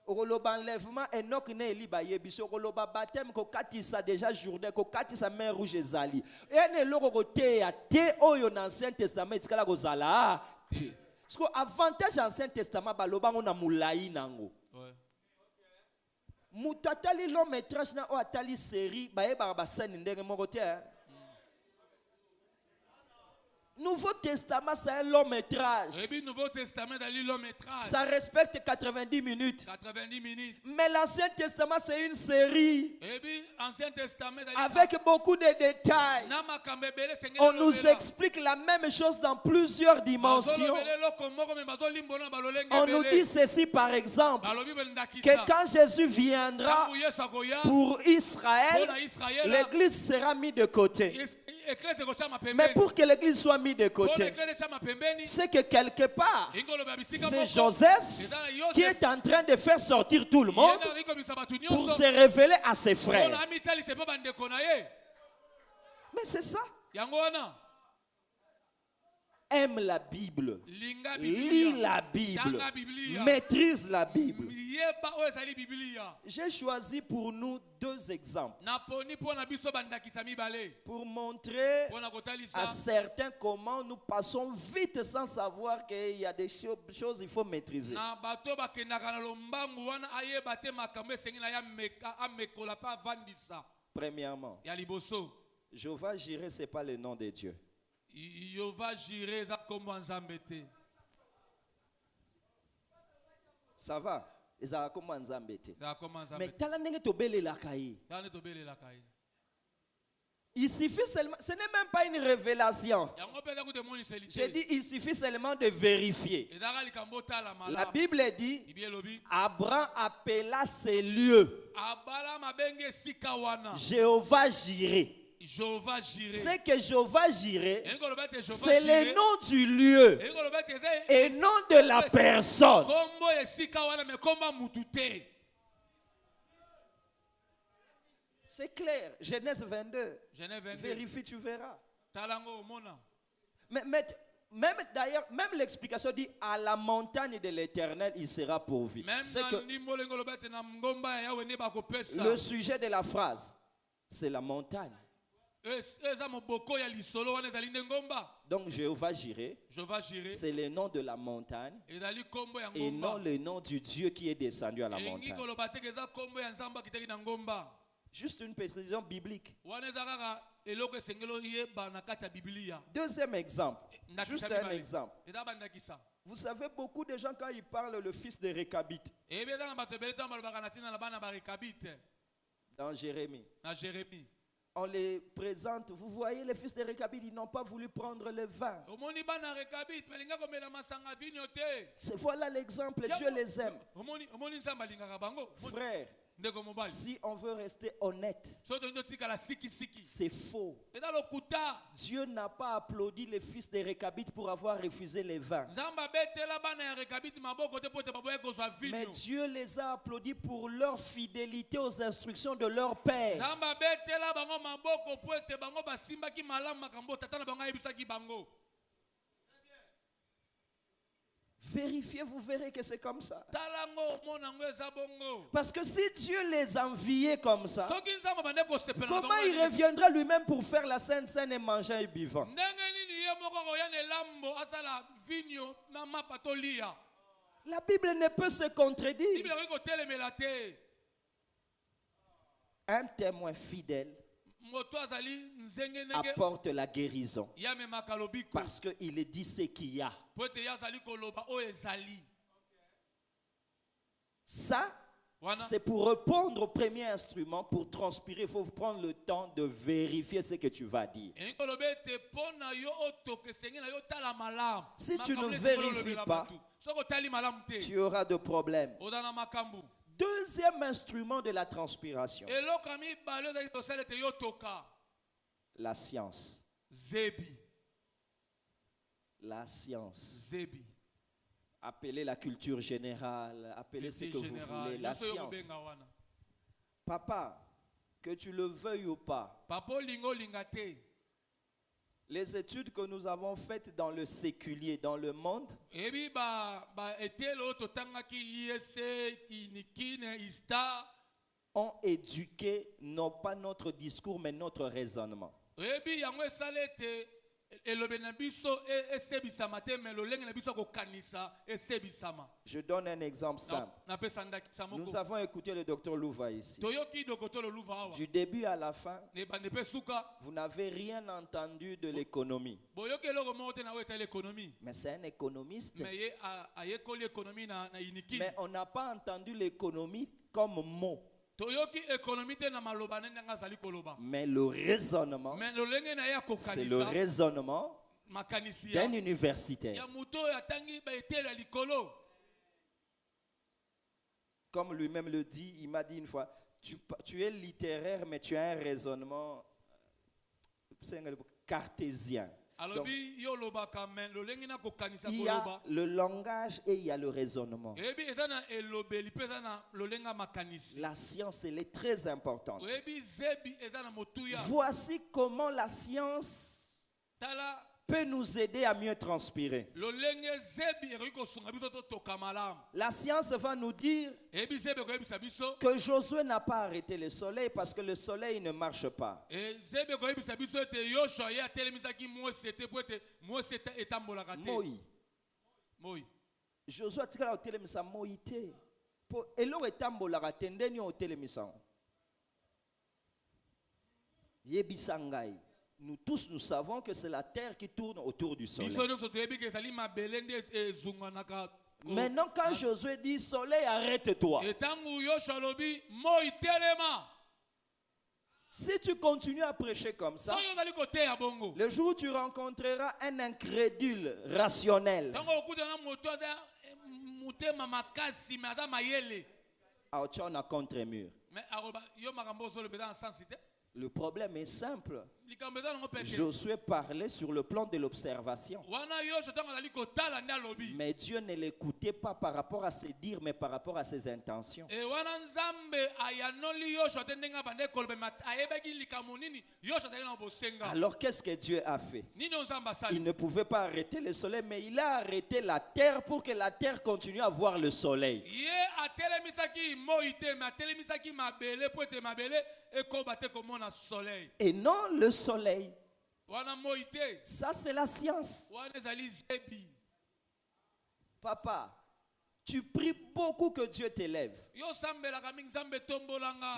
Okoloba enlèvement Enoch ne eliba yebiso okoloba baptême ko katisa déjà journée ko katisa main rouge ezali. Et un elogote ya te oyo na Ancien Testament itikala ko zala. Parce que avantage Ancien Testament baloba ngona mulai nango. Mutatali long métrage na o atali série ba yeba ba scène ndenge moko te. Nouveau Testament, c'est un long métrage. Ça respecte 90 minutes. Mais l'Ancien Testament, c'est une série. Avec beaucoup de détails. On nous explique la même chose dans plusieurs dimensions. On nous dit ceci par exemple, que quand Jésus viendra pour Israël, l'Église sera mise de côté. Mais pour que l'Église soit mise de côté, c'est que quelque part, c'est Joseph qui est en train de faire sortir tout le monde pour se révéler à ses frères. Mais c'est ça. Aime la Bible, lis la Bible, maîtrise la Bible. J'ai choisi pour nous deux exemples pour montrer à certains comment nous passons vite sans savoir qu'il y a des choses qu'il faut maîtriser. Premièrement, Jéhovah Jireh, ce n'est pas le nom de Dieu. Ça va? Mais il suffit seulement, ce n'est même pas une révélation. J'ai dit, il suffit seulement de vérifier. La Bible dit, Abraham appela ces lieux Jéhovah Jireh. C'est que Jéhovah Jireh, c'est le nom du lieu et non de la personne. C'est clair. Genèse 22. Vérifie, tu verras. Mais même d'ailleurs, même l'explication dit à la montagne de l'Éternel, il sera pourvu. C'est que le sujet de la phrase, c'est la montagne. Donc Jéhovah Jireh, c'est le nom de la montagne et non le nom du Dieu qui est descendu à la montagne. Juste une précision biblique. Deuxième exemple, juste un exemple. Vous savez, beaucoup de gens, quand ils parlent le fils de Récabite, dans Jérémie, on les présente. Vous voyez, les fils de Récabite, ils n'ont pas voulu prendre le vin. Voilà l'exemple, Dieu les aime. Frère, si on veut rester honnête, c'est faux. Dieu n'a pas applaudi les fils de Récabite pour avoir refusé les vins. Mais Dieu les a applaudis pour leur fidélité aux instructions de leur père. Vérifiez, vous verrez que c'est comme ça. Parce que si Dieu les enviait comme ça, comment il reviendra lui-même pour faire la Sainte Seine et manger et buvant? La Bible ne peut se contredire. Un témoin fidèle apporte la guérison parce qu'il dit ce qu'il y a. Ça, c'est pour répondre au premier instrument. Pour transpirer, il faut prendre le temps de vérifier ce que tu vas dire. Si tu ne vérifies pas, tu auras de problèmes. Deuxième instrument de la transpiration, la science. La science. Appelez la culture générale, appelez ce que vous voulez, la science. Papa, que tu le veuilles ou pas, les études que nous avons faites dans le séculier, dans le monde, ont éduqué non pas notre discours mais notre raisonnement. Je donne un exemple simple. Nous avons écouté le docteur Louva ici. Du début à la fin, vous n'avez rien entendu de l'économie. Mais c'est un économiste. Mais on n'a pas entendu l'économie comme mot. Mais le raisonnement, c'est le raisonnement d'un universitaire. Comme lui-même le dit, il m'a dit une fois, tu es littéraire, mais tu as un raisonnement cartésien. Donc, il y a le langage et il y a le raisonnement. La science, elle est très importante. Voici comment la science peut nous aider à mieux transpirer. La science va nous dire que Josué n'a pas arrêté le soleil parce que le soleil ne marche pas. Moi. Josué a dit que Moïté. Elo etambolaka tendeni o telemisa. Yebisangai. Nous tous, nous savons que c'est la terre qui tourne autour du soleil. Maintenant, quand Josué dit soleil, arrête-toi. Si tu continues à prêcher comme ça, le jour où tu rencontreras un incrédule rationnel, tu en as contre-mur. Le problème est simple. Josué parlait sur le plan de l'observation. Mais Dieu ne l'écoutait pas par rapport à ses dires, mais par rapport à ses intentions. Alors qu'est-ce que Dieu a fait? Il ne pouvait pas arrêter le soleil, mais il a arrêté la terre pour que la terre continue à voir le soleil. et non le soleil. Ça, c'est la science. Papa, tu pries beaucoup que Dieu t'élève.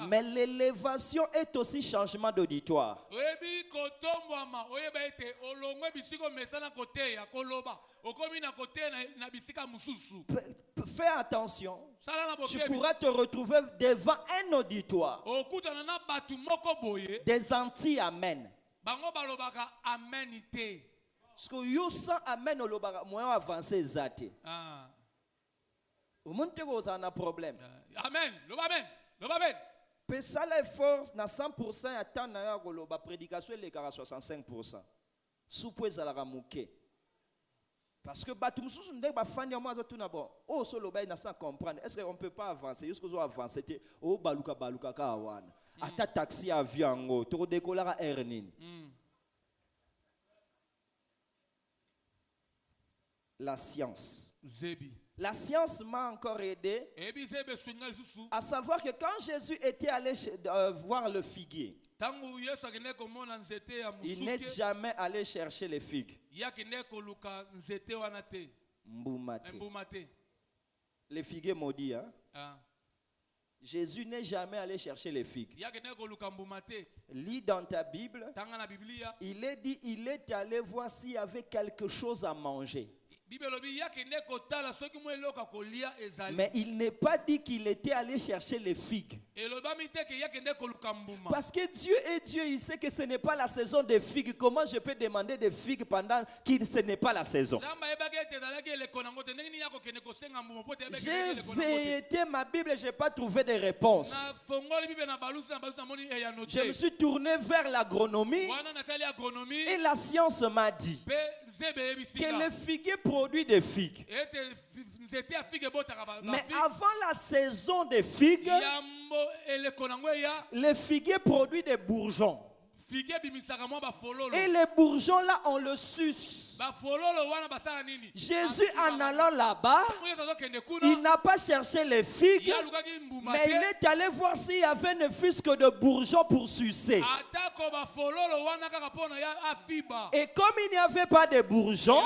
Mais l'élévation est aussi changement d'auditoire. Fais attention. Tu pourras te retrouver devant un auditoire. Des anti-amen. Parce que you sens amen olobaka moins avancé zate. Au monde que vous avez un problème. Amen. Amen. Pe ça l'effort na 100% attend na goloba prédication les 65%. Soupoué za la ramouké. Parce que batum sous ndé ba fandi moi za tout na bon. Oh solo ba na sans comprendre. Est-ce qu'on peut pas avancer jusqu'au zo avancer te oh baluka ka wana. Ata taxi avion ngo to décoller à Ernin. La science. La science m'a encore aidé à savoir que quand Jésus était allé voir le figuier, il n'est jamais allé chercher les figues. Les figuiers maudits, hein? Jésus n'est jamais allé chercher les figues. Lis dans ta Bible, il est dit, il est allé voir s'il y avait quelque chose à manger. Mais il n'est pas dit qu'il était allé chercher les figues. Parce que Dieu est Dieu, il sait que ce n'est pas la saison des figues. Comment je peux demander des figues pendant que ce n'est pas la saison? J'ai feuilleté ma Bible et je n'ai pas trouvé de réponse. Je me suis tourné vers l'agronomie et la science m'a dit que le figuier produit des figues. Mais avant la saison des figues, le figuier produit des bourgeons. Et les bourgeons là, on le suce. Jésus en allant là-bas, il n'a pas cherché les figues, mais il est allé voir s'il y avait ne fût-ce que de bourgeons pour sucer. Et comme il n'y avait pas de bourgeons,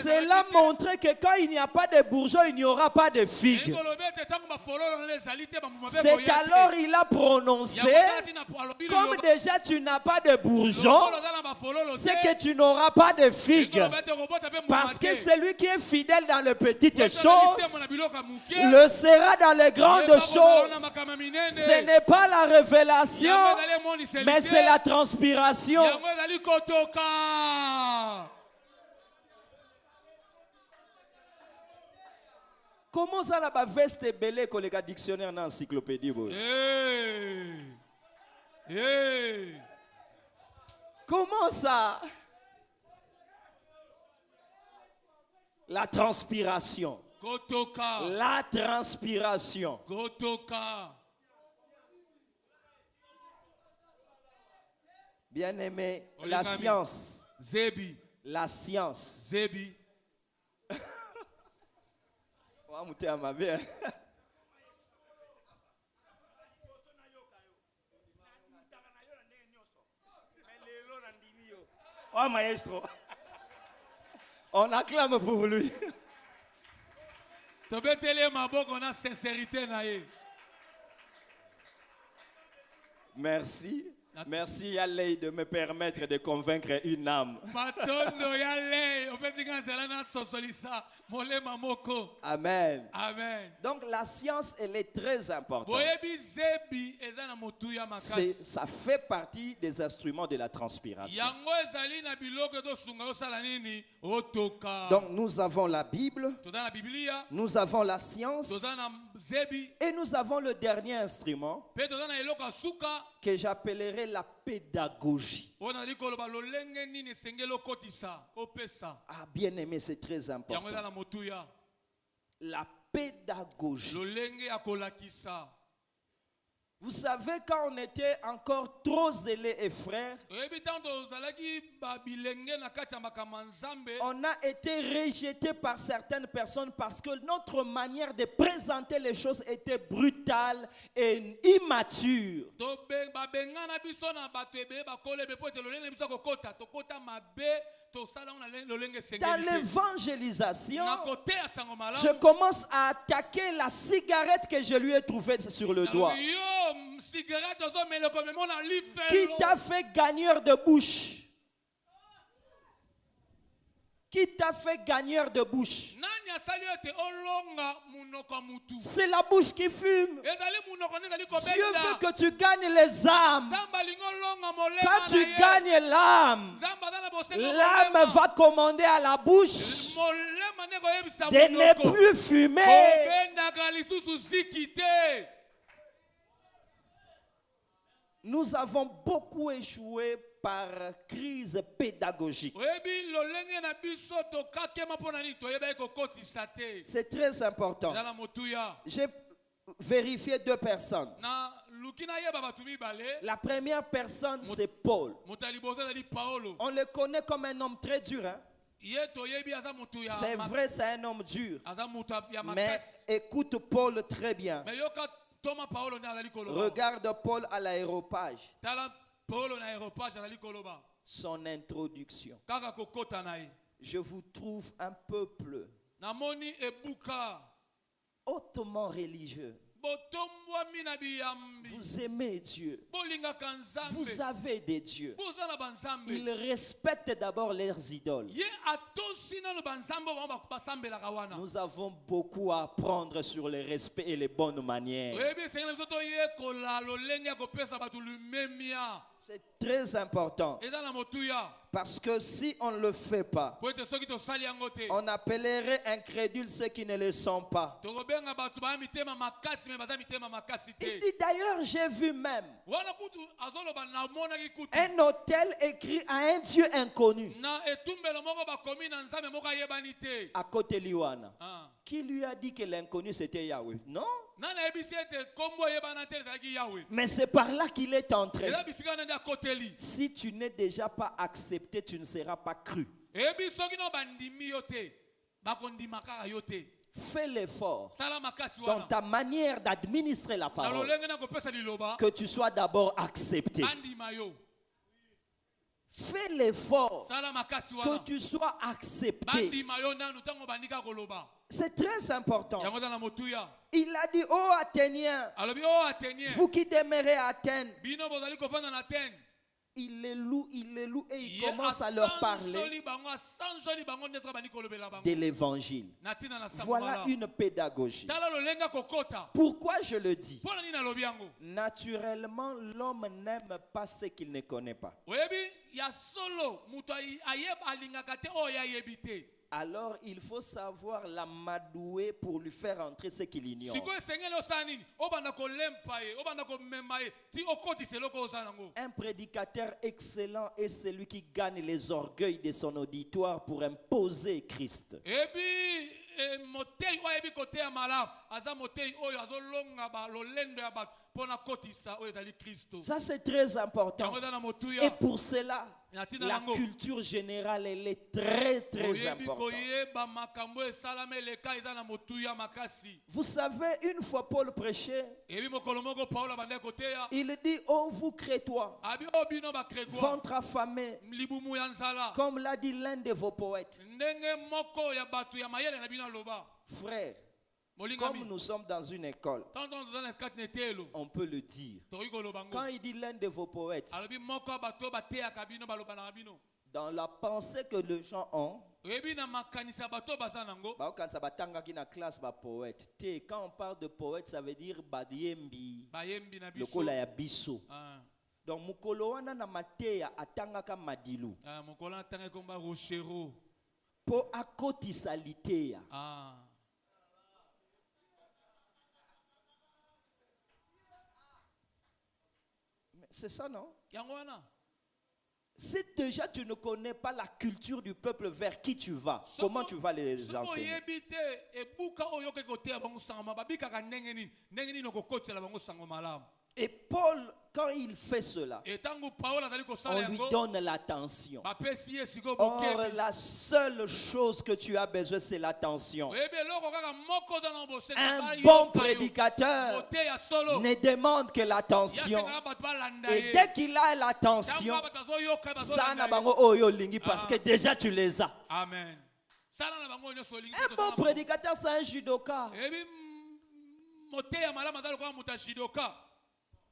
cela montrait que quand il n'y a pas de bourgeons, il n'y aura pas de figues. C'est alors il a prononcé, comme déjà tu n'as pas de bourgeons, c'est que tu n'auras pas de figues. Parce que celui qui est fidèle dans les petites choses le sera dans les grandes choses. Ce n'est pas la révélation, mais c'est la transpiration. Comment ça la veste belé que les dictionnaires dans l'encyclopédie? Comment ça? La transpiration. La transpiration. Bien aimé, la science. La science. Oh maestro. On acclame pour lui. Merci. Merci Yalei de me permettre de convaincre une âme. Amen. Amen. Donc la science, elle est très importante. Ça fait partie des instruments de la transpiration. Donc nous avons la Bible, nous avons la science et nous avons le dernier instrument que j'appellerai la pédagogie. Ah, bien aimé, c'est très important. La pédagogie. Vous savez, quand on était encore trop zélés et frères, on a été rejeté par certaines personnes parce que notre manière de présenter les choses était brutale et immature. Dans l'évangélisation, je commence à attaquer la cigarette que je lui ai trouvée sur le doigt. Qui t'a fait gagneur de bouche? Qui t'a fait gagneur de bouche? C'est la bouche qui fume. Dieu veut que tu gagnes les âmes. Quand tu gagnes l'âme, l'âme va commander à la bouche de ne plus fumer. Nous avons beaucoup échoué par crise pédagogique. C'est très important. J'ai vérifié 2 personnes. La première personne, c'est Paul. On le connaît comme un homme très dur. Hein? C'est vrai, c'est un homme dur. Mais écoute Paul très bien. Regarde Paul à l'aéropage. Son introduction. Je vous trouve un peuple hautement religieux. Vous aimez Dieu. Vous avez des dieux. Ils respectent d'abord leurs idoles. Nous avons beaucoup à apprendre sur le respect et les bonnes manières. C'est très important. Parce que si on ne le fait pas, on appellerait incrédules ceux qui ne le sont pas. Il dit d'ailleurs, j'ai vu même un hôtel écrit à un Dieu inconnu à côté de Liwana. Qui lui a dit que l'inconnu c'était Yahweh? Non. Mais c'est par là qu'il est entré. Si tu n'es déjà pas accepté, tu ne seras pas cru. Fais l'effort dans ta manière d'administrer la parole, que tu sois d'abord accepté. Fais l'effort que tu sois accepté. C'est très important. Il a dit, ô Athéniens, vous qui demeurez à Athènes. Il les loue et il commence à leur parler de l'évangile. Voilà une pédagogie. Pourquoi je le dis? Naturellement, l'homme n'aime pas ce qu'il ne connaît pas. Alors il faut savoir l'amadouer pour lui faire entrer ce qu'il ignore. Un prédicateur excellent est celui qui gagne les orgueils de son auditoire pour imposer Christ. Ça c'est très important. Et pour cela, la culture générale elle est très très importante. Vous savez, une fois Paul prêchait, il dit, oh vous Crétois, ventre affamé, comme l'a dit l'un de vos poètes. Frère, comme nous sommes dans une école, on peut le dire. Quand il dit l'un de vos poètes, dans la pensée que les gens ont, quand on parle de poète, ça veut dire Badiembi, le kola ya biso. Donc mukolo wana na mateya atangaka madilu. Po akotisa liteya. C'est ça, non? Si déjà tu ne connais pas la culture du peuple vers qui tu vas, comment tu vas les enseigner? Et Paul, quand il fait cela, on lui donne l'attention. Or, la seule chose que tu as besoin, c'est l'attention. Un bon prédicateur ne demande que l'attention. Et dès qu'il a l'attention, ça n'a pas parce que déjà tu les as. Amen. Un bon prédicateur, c'est un judoka.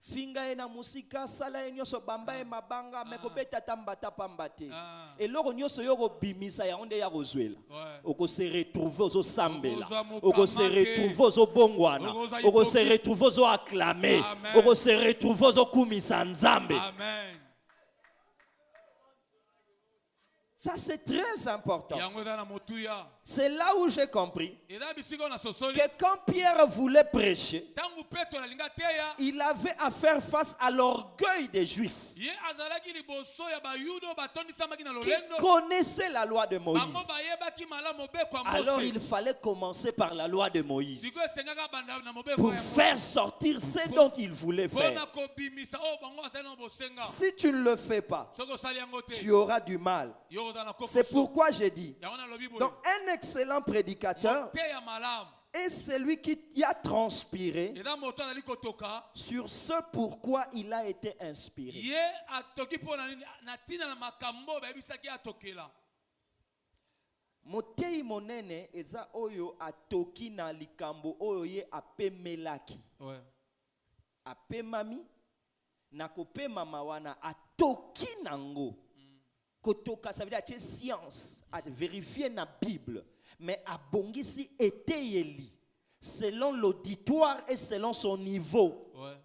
Finga ena musika sala nyoso bamba e mabanga mekobeta tambata pambate et loko nyoso yoko bimisa ya onde ya kozwela oko se retrouver ozo sambela oko se retrouver ozo bongwana oko se retrouver ozo acclamer oko se retrouver ozo kumisa nzambe. Amen. Ça, c'est très important. C'est là où j'ai compris que quand Pierre voulait prêcher, il avait à faire face à l'orgueil des Juifs qui connaissaient la loi de Moïse. Alors il fallait commencer par la loi de Moïse pour faire sortir ce dont il voulait faire. Si tu ne le fais pas, tu auras du mal. C'est pourquoi j'ai dit, donc un excellent prédicateur est celui qui a transpiré sur ce pourquoi il a été inspiré. Motei monene eza oyo atoki na likambo oyo ye apemelaki. Apemami na kopema mawana atoki nango. Kotoka, ça veut dire que science, à vérifier dans la Bible, mais à bongisi eteyeli, selon l'auditoire et selon son niveau. Ouais.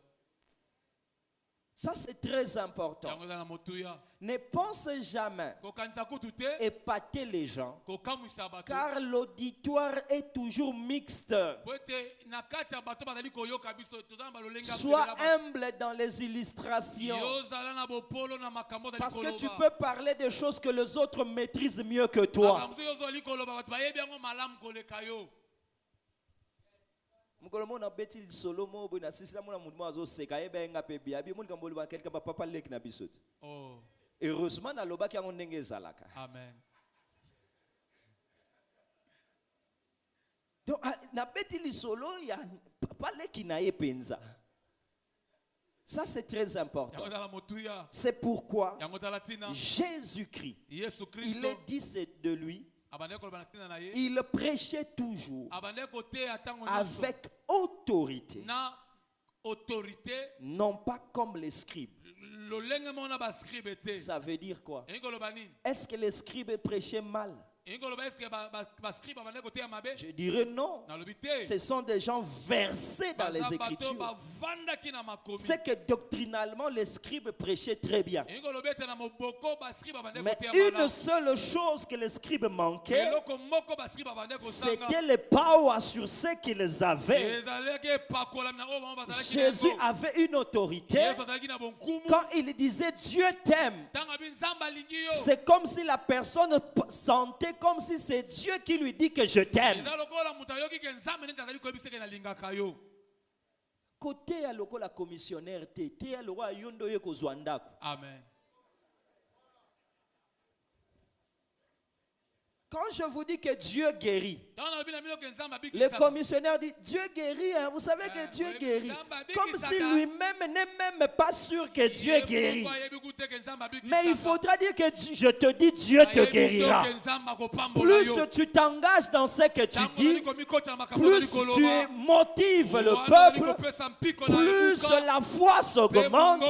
Ça, c'est très important. Ne pensez jamais épater les gens, car l'auditoire est toujours mixte. Sois humble dans les illustrations, parce que tu peux parler des choses que les autres maîtrisent mieux que toi. Heureusement na loba ki ndenge ezalaka. Amen. Donc na beti li solo ya pale ki na ye penza. Ça c'est très important. C'est pourquoi Jésus-Christ, il est dit c'est de lui. Il prêchait toujours avec autorité, non pas comme les scribes. Ça veut dire quoi? Est-ce que les scribes prêchaient mal? Je dirais non. Ce sont des gens versés dans les Écritures. C'est que doctrinalement les scribes prêchaient très bien. Mais une seule chose que les scribes manquaient, c'était le power sur ce qu'ils avaient. Jésus avait une autorité. Quand il disait Dieu t'aime, c'est comme si la personne sentait comme si c'est Dieu qui lui dit que je t'aime. Côté à l'oko la commissionnaire tété à l'oko yondo ye kozwanda. Amen. Quand je vous dis que Dieu guérit, le commissionnaire dit Dieu guérit, hein? Vous savez que Dieu guérit. Comme si lui-même n'est même pas sûr que Dieu guérit. Mais il faudra dire que je te dis Dieu te guérira. Plus tu t'engages dans ce que tu dis, plus tu motives le peuple, plus la foi s'augmente.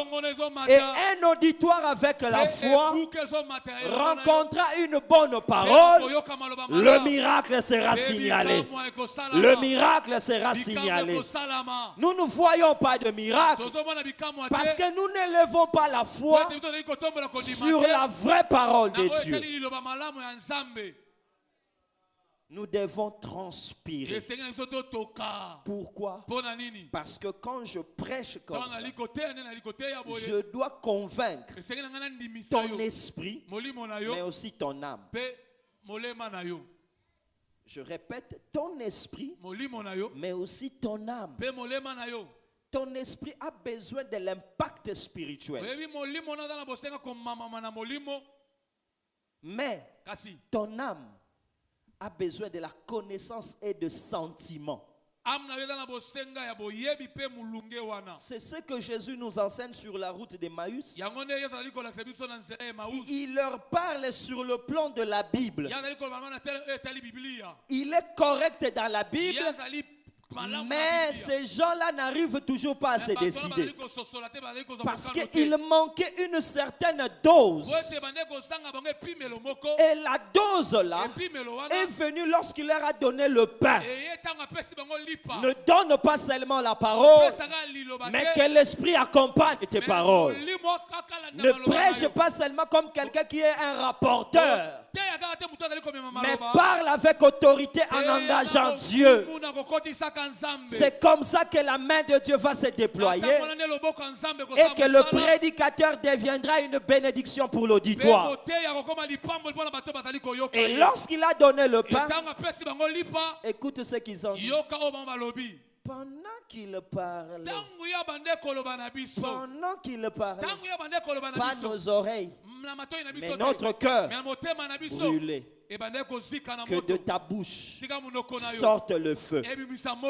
Et un auditoire avec la foi rencontrera une bonne parole. Le miracle sera signalé. Le miracle sera signalé. Nous ne voyons pas de miracle parce que nous n'élevons pas la foi sur la vraie parole de Dieu. Nous devons transpirer. Pourquoi? Parce que quand je prêche comme ça, je dois convaincre ton esprit, mais aussi ton âme. Je répète, ton esprit, mais aussi ton âme. ton esprit a besoin de l'impact spirituel. Mais ton âme a besoin de la connaissance et de sentiments. C'est ce que Jésus nous enseigne sur la route d'Emmaüs. Il leur parle sur le plan de la Bible. Il est correct dans la Bible, mais ces gens-là n'arrivent toujours pas à se décider. Parce qu'il manquait une certaine dose. Et la dose là est venue lorsqu'il leur a donné le pain. Ne donne pas seulement la parole, mais que l'esprit accompagne tes paroles. Ne prêche pas seulement comme quelqu'un qui est un rapporteur, mais parle avec autorité en engageant Dieu. C'est comme ça que la main de Dieu va se déployer et que le prédicateur deviendra une bénédiction pour l'auditoire. Et lorsqu'il a donné le pain, écoute ce qu'ils ont dit. Pendant qu'il parlait, pas nos oreilles, mais notre cœur brûlait. Que de ta bouche sorte le feu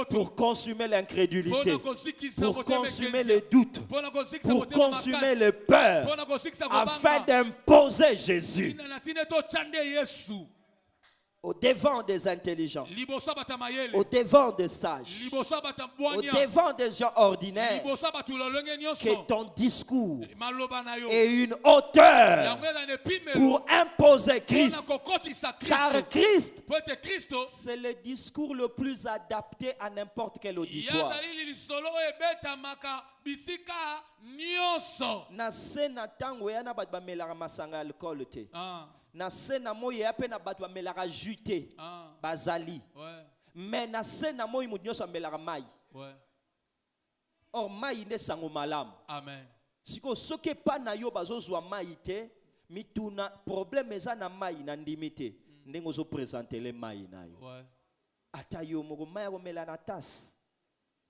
pour consumer l'incrédulité, pour consumer le doute, pour consumer le peur, afin d'imposer Jésus au devant des intelligents, au devant des sages, au devant des gens ordinaires, que ton discours ait une hauteur pour imposer Christ. Car Christ, c'est le discours le plus adapté à n'importe quel auditoire. Na sena moye ape na batu amelaka jute bazali mais na sena moye mutu nyonso amelaka mai. Or mai ne sango malamu. Amen. Siko soke pa na yo bazozwa mai te mituna problème eza na mai na ndimi te ndenge ozo présenter le mai na yo. Ata yo moko mai akomela na tasse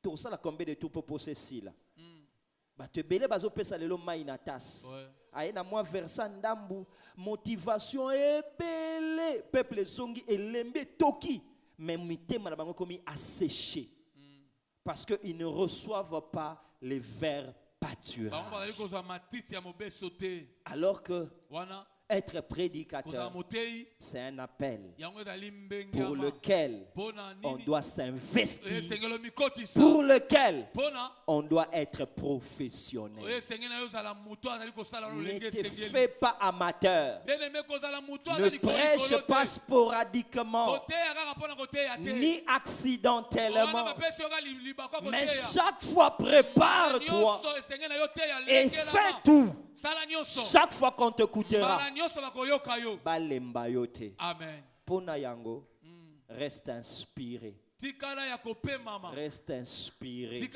tosala combien de tout pour poser si là bato ebele bazopesa lelo mai na tasse. Aye na moi versa ndambu motivation ebele peuple zongi elembe toki mais mitema na bango komi asséché parce que ils ne reçoivent pas les vers pâturages. Alors que être prédicateur, c'est un appel pour lequel on doit s'investir, pour lequel on doit être professionnel. Ne te fais pas amateur, ne prêche pas sporadiquement, ni accidentellement, mais chaque fois prépare-toi et fais tout. Chaque fois qu'on t'écoutera, balemba yote. Amen. Pona yango, reste inspiré. Reste inspiré. Et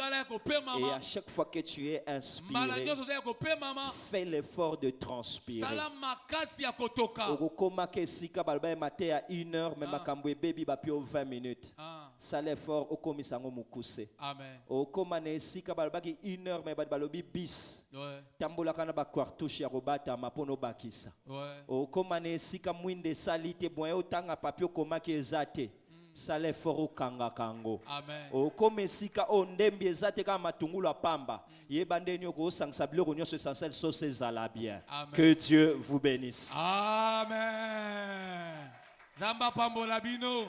à chaque fois que tu es inspiré, fais l'effort de transpirer. Okomake sika balba maté à 1h, mais makambwe baby bapio 20 minutes. Ça l'effort okomisango mukuse. Amen. Okomane sika balba ki 1h, mais balobi bis. Tambola kana ba cartouche ya robata mapono bakisa. Okomane sika mwinde salite boye otanga papio komake ezate. Sale foro kanga kango. Amen. O comme sika o ndembi ezate ka matungulu apamba. Yebande nyoko osangisa biloko nyonso essentiel so sezala bien. Que Dieu vous bénisse. Amen. Zamba pambola bino.